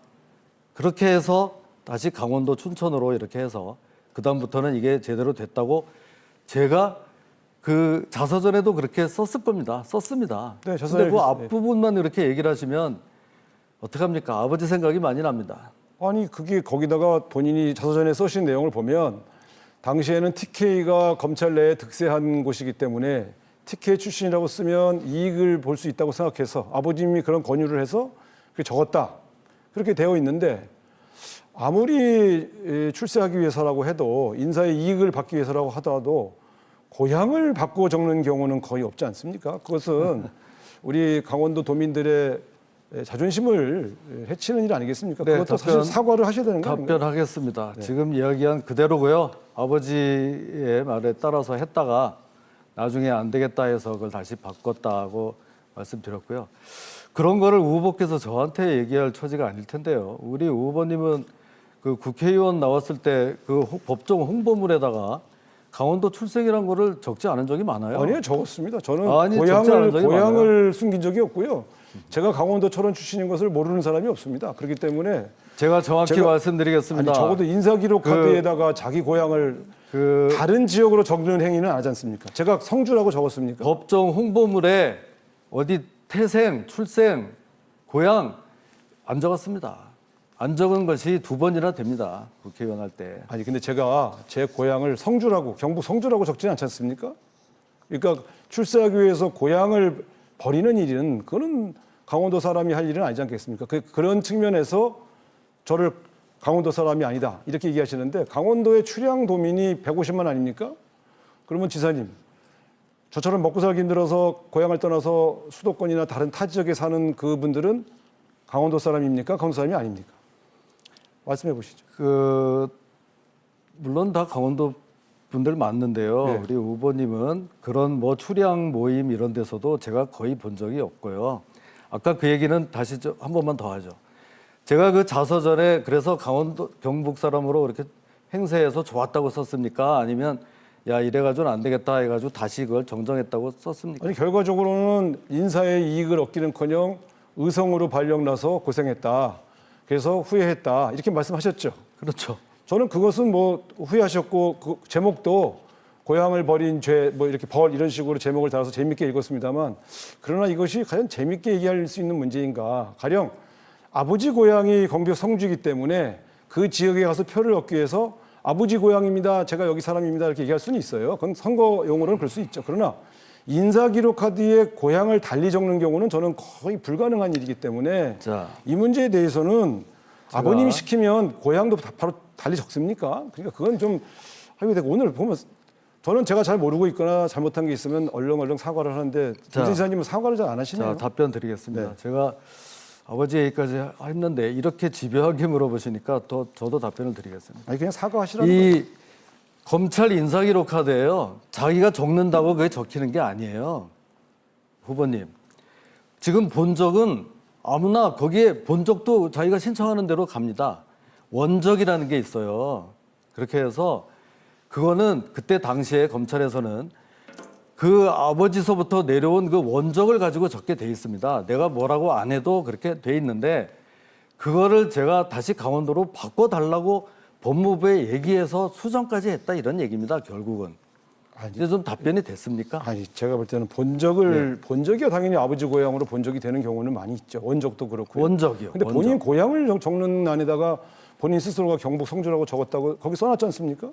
그렇게 해서 다시 강원도 춘천으로 이렇게 해서 그다음부터는 이게 제대로 됐다고 제가 그 자서전에도 그렇게 썼을 겁니다. 썼습니다. 네, 근데 자서전에 그 앞부분만 이렇게 얘기를 하시면 어떡합니까? 아버지 생각이 많이 납니다. 아니 그게 거기다가 본인이 자서전에 쓰신 내용을 보면 당시에는 TK가 검찰 내에 득세한 곳이기 때문에 TK 출신이라고 쓰면 이익을 볼 수 있다고 생각해서 아버님이 그런 권유를 해서 그렇게 적었다. 그렇게 되어 있는데 아무리 출세하기 위해서라고 해도 인사의 이익을 받기 위해서라고 하더라도 고향을 바꾸어 적는 경우는 거의 없지 않습니까? 그것은 우리 강원도 도민들의 자존심을 해치는 일 아니겠습니까? 네, 그것도 사실 사과를 하셔야 되는 거 아닙니까? 답변하겠습니다. 지금 이야기한 그대로고요. 아버지의 말에 따라서 했다가 나중에 안 되겠다 해서 그걸 다시 바꿨다고 말씀드렸고요. 그런 거를 우 후보께서 저한테 얘기할 처지가 아닐 텐데요. 우리 우 후보님은 그 국회의원 나왔을 때 그 법정 홍보물에다가 강원도 출생이란 거를 적지 않은 적이 많아요. 아니요, 적었습니다. 저는 아니, 적지 않은 적이 고향을 숨긴 적이 없고요. 제가 강원도 철원 출신인 것을 모르는 사람이 없습니다. 그렇기 때문에 제가 정확히 말씀드리겠습니다. 아니, 적어도 인사기록 카드에다가 자기 고향을 다른 지역으로 적는 행위는 안 하지 않습니까? 제가 성주라고 적었습니까? 법정 홍보물에 어디 태생, 출생, 고향 안 적었습니다. 안 적은 것이 2번이나 됩니다. 국회의원 할 때. 아니 근데 제가 제 고향을 성주라고 경북 성주라고 적지는 않지 않습니까? 그러니까 출세하기 위해서 고향을 버리는 일은 그거는 강원도 사람이 할 일은 아니지 않겠습니까? 그런 측면에서 저를 강원도 사람이 아니다 이렇게 얘기하시는데 강원도의 출향 도민이 150만 아닙니까? 그러면 지사님 저처럼 먹고 살기 힘들어서 고향을 떠나서 수도권이나 다른 타 지역에 사는 그분들은 강원도 사람입니까? 강원도 사람이 아닙니까? 말씀해 보시죠. 물론 다 강원도 분들 맞는데요. 네. 우리 후보님은 그런 뭐 출향 모임 이런 데서도 제가 거의 본 적이 없고요. 아까 그 얘기는 다시 한 번만 더 하죠. 제가 그 자서전에 그래서 강원도 경북 사람으로 이렇게 행세해서 좋았다고 썼습니까? 아니면 야 이래가지고는 안 되겠다 해가지고 다시 그걸 정정했다고 썼습니까? 아니 결과적으로는 인사의 이익을 얻기는커녕 의성으로 발령나서 고생했다. 그래서 후회했다. 이렇게 말씀하셨죠. 그렇죠. 저는 그것은 뭐 후회하셨고 그 제목도 고향을 버린 죄 뭐 이렇게 벌 이런 식으로 제목을 달아서 재밌게 읽었습니다만 그러나 이것이 과연 재밌게 얘기할 수 있는 문제인가? 가령 아버지 고향이 경북 성주이기 때문에 그 지역에 가서 표를 얻기 위해서 아버지 고향입니다. 제가 여기 사람입니다. 이렇게 얘기할 수는 있어요. 그건 선거용으로는 그럴 수 있죠. 그러나 인사기록 카드에 고향을 달리 적는 경우는 저는 거의 불가능한 일이기 때문에 자. 이 문제에 대해서는 아버님이 시키면 고향도 바로 달리 적습니까? 그러니까 그건 좀 오늘 보면 저는 제가 잘 모르고 있거나 잘못한 게 있으면 얼렁얼렁 사과를 하는데 김 지사님은 사과를 잘 안 하시네요. 자, 답변 드리겠습니다. 네. 제가 아버지 얘기까지 했는데 이렇게 집요하게 물어보시니까 저도 답변을 드리겠습니다. 아니 그냥 사과하시라는 거예요. 이 검찰 인사기록 카드에요. 자기가 적는다고 그게 적히는 게 아니에요. 후보님. 지금 본적은 아무나 거기에 본적도 자기가 신청하는 대로 갑니다. 원적이라는 게 있어요. 그렇게 해서 그거는 그때 당시에 검찰에서는 그 아버지서부터 내려온 그 원적을 가지고 적게 돼 있습니다. 내가 뭐라고 안 해도 그렇게 돼 있는데 그거를 제가 다시 강원도로 바꿔달라고 법무부에 얘기해서 수정까지 했다 이런 얘기입니다. 결국은. 이제 좀 답변이 됐습니까? 아니 제가 볼 때는 본적이야 당연히 아버지 고향으로 본적이 되는 경우는 많이 있죠. 원적도 그렇고요. 원적이요. 근데 본인 고향을 적는 안에다가 본인 스스로가 경북 성주라고 적었다고 거기 써놨지 않습니까?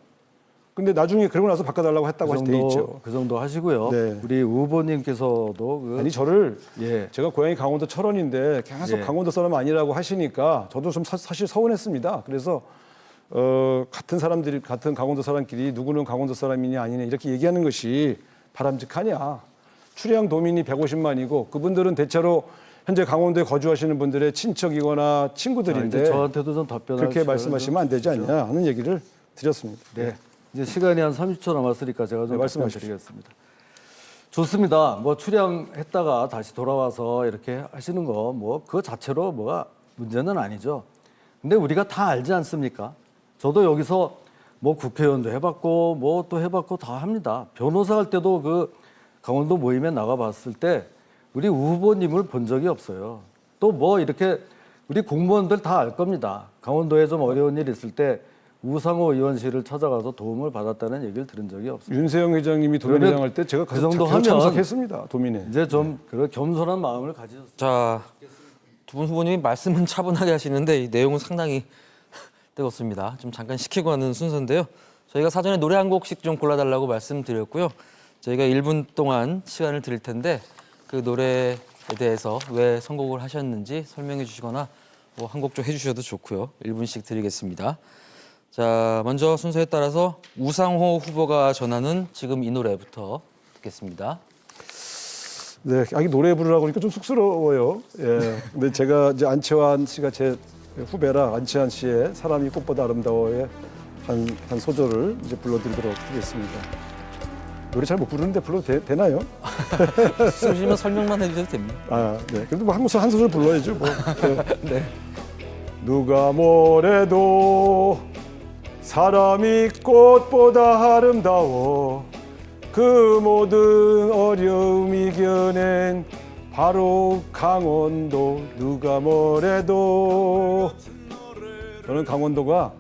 근데 나중에 그러고 나서 바꿔달라고 했다고 그 돼 정도, 있죠. 그 정도 하시고요. 네. 우리 후보님께서도 아니 저를 예. 제가 고향이 강원도 철원인데 계속 예. 강원도 사람 아니라고 하시니까 저도 좀 사실 서운했습니다. 그래서 같은 사람들이 같은 강원도 사람끼리 누구는 강원도 사람이냐 아니냐 이렇게 얘기하는 것이 바람직하냐. 출향 도민이 150만이고 그분들은 대체로 현재 강원도에 거주하시는 분들의 친척이거나 자, 친구들인데 이제 저한테도 좀 답변할 그렇게 시간을 말씀하시면 안 되지 않냐 하는 얘기를 드렸습니다. 네. 이제 시간이 한 30초 남았으니까 제가 좀 말씀하십시오. 말씀드리겠습니다. 좋습니다. 뭐 출양했다가 다시 돌아와서 이렇게 하시는 거 뭐 그거 자체로 뭐가 문제는 아니죠. 근데 우리가 다 알지 않습니까? 저도 여기서 뭐 국회의원도 해봤고 뭐 또 해봤고 다 합니다. 변호사 할 때도 그 강원도 모임에 나가봤을 때 우리 우 후보님을 본 적이 없어요. 또 뭐 이렇게 우리 공무원들 다 알 겁니다. 강원도에 좀 어려운 일 있을 때 우상호 의원실을 찾아가서 도움을 받았다는 얘기를 들은 적이 없어요. 윤세영 회장님이 도민회장 할 때 제가 그 정도 하면 참석했습니다. 도민회. 이제 좀 그런 겸손한 마음을 가지셨어요. 자, 두 분 후보님이 말씀은 차분하게 하시는데 이 내용은 상당히 뜨겁습니다. 좀 잠깐 시키고 하는 순서인데요. 저희가 사전에 노래 한 곡씩 좀 골라달라고 말씀드렸고요. 저희가 1분 동안 시간을 드릴 텐데 그 노래에 대해서 왜 선곡을 하셨는지 설명해 주시거나 뭐 한 곡 좀 해주셔도 좋고요. 1분씩 드리겠습니다. 자, 먼저 순서에 따라서 우상호 후보가 전하는 지금 이 노래부터 듣겠습니다. 네, 이 노래 부르라고 하니까 좀 쑥스러워요. 예. 근데 제가 이제 안치환 씨가 제 후배라 안치환 씨의 사람이 꽃보다 아름다워의 한 소절을 이제 불러드리도록 하겠습니다. 노래 잘 못 부르는데 불러도 되나요? 쓰시면 설명만 해주셔도 됩니다. 아, 네. 그래도 뭐 한 소절 불러야죠. 뭐. 네. 누가 뭐래도 사람이 꽃보다 아름다워 그 모든 어려움 이겨낸 바로 강원도 누가 뭐래도 저는 강원도가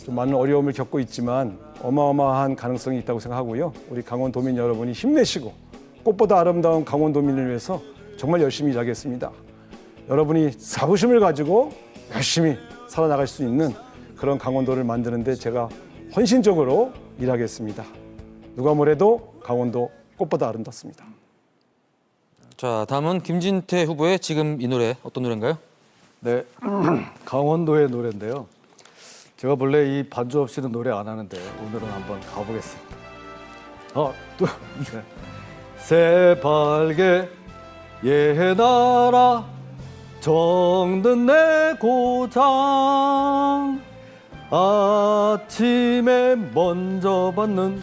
좀 많은 어려움을 겪고 있지만 어마어마한 가능성이 있다고 생각하고요. 우리 강원도민 여러분이 힘내시고 꽃보다 아름다운 강원도민을 위해서 정말 열심히 일하겠습니다. 여러분이 자부심을 가지고 열심히 살아나갈 수 있는 그런 강원도를 만드는데 제가 헌신적으로 일하겠습니다. 누가 뭐래도 강원도 꽃보다 아름답습니다. 자, 다음은 김진태 후보의 지금 이 노래 어떤 노래인가요? 네, 강원도의 노래인데요. 제가 원래 이 반주 없이는 노래 안 하는데 오늘은 한번 가보겠습니다. 또 네. 새빨개 예나라 정든 내 고장 아침에 먼저 받는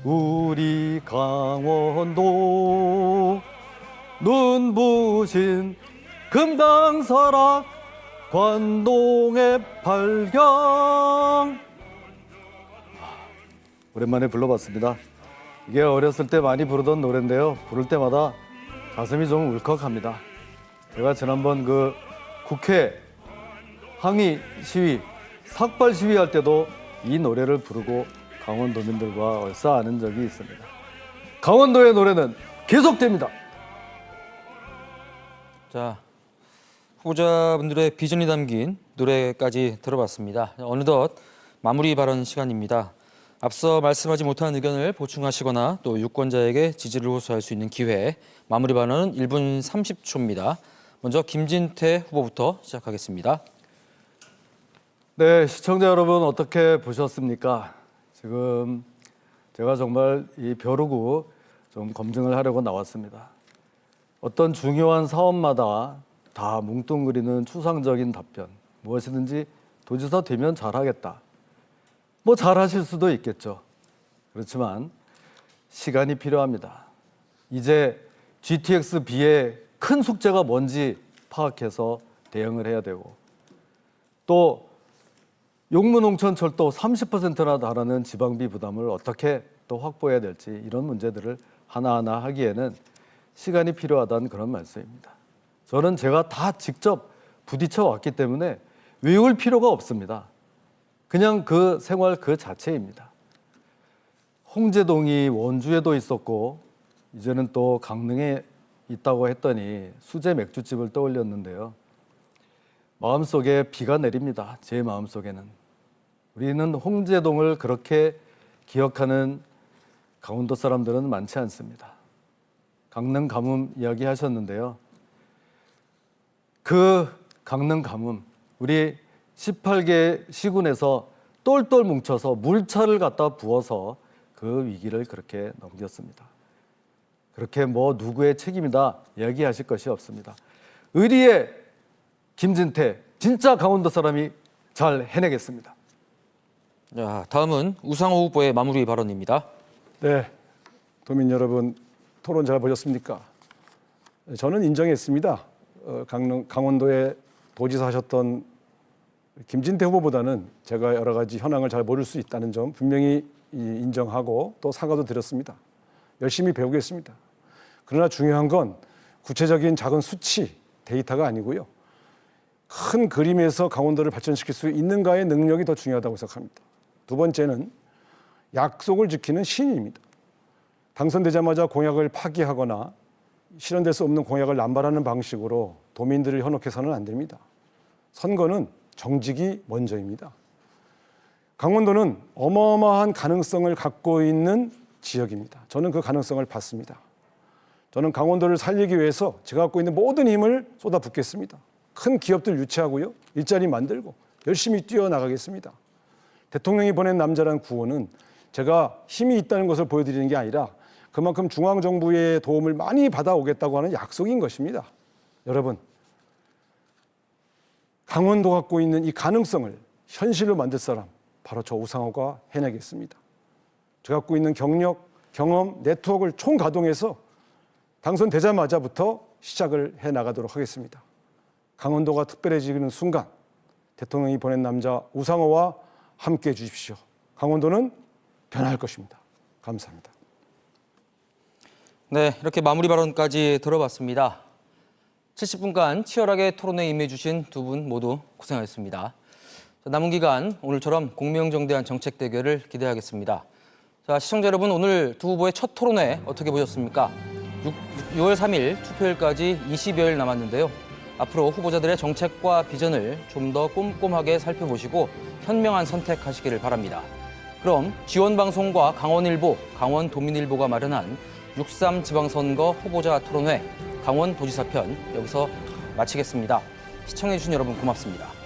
우리 강원도 눈부신 금강설악 관동의 발경. 오랜만에 불러봤습니다. 이게 어렸을 때 많이 부르던 노래인데요. 부를 때마다 가슴이 좀 울컥합니다. 제가 지난번 그 국회 항의 시위, 삭발 시위할 때도 이 노래를 부르고 강원도민들과 얼싸안은 적이 있습니다. 강원도의 노래는 계속됩니다. 자, 후보자분들의 비전이 담긴 노래까지 들어봤습니다. 어느덧 마무리 발언 시간입니다. 앞서 말씀하지 못한 의견을 보충하시거나 또 유권자에게 지지를 호소할 수 있는 기회, 마무리 발언은 1분 30초입니다. 먼저 김진태 후보부터 시작하겠습니다. 네, 시청자 여러분 어떻게 보셨습니까? 지금 제가 정말 이 벼르고 좀 검증을 하려고 나왔습니다. 어떤 중요한 사업마다 다 뭉뚱그리는 추상적인 답변, 무엇이든지 도지사 되면 잘하겠다. 뭐 잘하실 수도 있겠죠. 그렇지만 시간이 필요합니다. 이제 GTX-B의 큰 숙제가 뭔지 파악해서 대응을 해야 되고 또 용문홍천철도 30%나 달하는 지방비 부담을 어떻게 또 확보해야 될지 이런 문제들을 하나하나 하기에는 시간이 필요하다는 그런 말씀입니다. 저는 제가 다 직접 부딪혀 왔기 때문에 외울 필요가 없습니다. 그냥 그 생활 그 자체입니다. 홍제동이 원주에도 있었고 이제는 또 강릉에 있다고 했더니 수제 맥주집을 떠올렸는데요. 마음속에 비가 내립니다. 제 마음속에는. 우리는 홍제동을 그렇게 기억하는 강원도 사람들은 많지 않습니다. 강릉 가뭄 이야기 하셨는데요. 그 강릉 가뭄, 우리 18개 시군에서 똘똘 뭉쳐서 물차를 갖다 부어서 그 위기를 그렇게 넘겼습니다. 그렇게 뭐 누구의 책임이다 이야기하실 것이 없습니다. 의리의 김진태, 진짜 강원도 사람이 잘 해내겠습니다. 자, 다음은 우상호 후보의 마무리 발언입니다. 네, 도민 여러분 토론 잘 보셨습니까? 저는 인정했습니다. 강원도에 도지사 하셨던 김진태 후보보다는 제가 여러 가지 현황을 잘 모를 수 있다는 점 분명히 인정하고 또 사과도 드렸습니다. 열심히 배우겠습니다. 그러나 중요한 건 구체적인 작은 수치, 데이터가 아니고요. 큰 그림에서 강원도를 발전시킬 수 있는가의 능력이 더 중요하다고 생각합니다. 두 번째는 약속을 지키는 신인입니다. 당선되자마자 공약을 파기하거나 실현될 수 없는 공약을 남발하는 방식으로 도민들을 현혹해서는 안 됩니다. 선거는 정직이 먼저입니다. 강원도는 어마어마한 가능성을 갖고 있는 지역입니다. 저는 그 가능성을 봤습니다. 저는 강원도를 살리기 위해서 제가 갖고 있는 모든 힘을 쏟아붓겠습니다. 큰 기업들 유치하고요. 일자리 만들고 열심히 뛰어나가겠습니다. 대통령이 보낸 남자란 구호는 제가 힘이 있다는 것을 보여드리는 게 아니라 그만큼 중앙정부의 도움을 많이 받아오겠다고 하는 약속인 것입니다. 여러분, 강원도 갖고 있는 이 가능성을 현실로 만들 사람 바로 저 우상호가 해내겠습니다. 제가 갖고 있는 경력, 경험, 네트워크를 총가동해서 당선되자마자부터 시작을 해나가도록 하겠습니다. 강원도가 특별해지는 순간 대통령이 보낸 남자 우상호와 함께해 주십시오. 강원도는 변할 것입니다. 감사합니다. 네, 이렇게 마무리 발언까지 들어봤습니다. 70분간 치열하게 토론에 임해 주신 두 분 모두 고생하셨습니다. 남은 기간 오늘처럼 공명정대한 정책 대결을 기대하겠습니다. 자, 시청자 여러분, 오늘 두 후보의 첫 토론회 어떻게 보셨습니까? 6월 3일 투표일까지 20여일 남았는데요. 앞으로 후보자들의 정책과 비전을 좀 더 꼼꼼하게 살펴보시고 현명한 선택하시기를 바랍니다. 그럼 지원방송과 강원일보, 강원도민일보가 마련한 6.3 지방선거 후보자 토론회 강원도지사 편 여기서 마치겠습니다. 시청해주신 여러분 고맙습니다.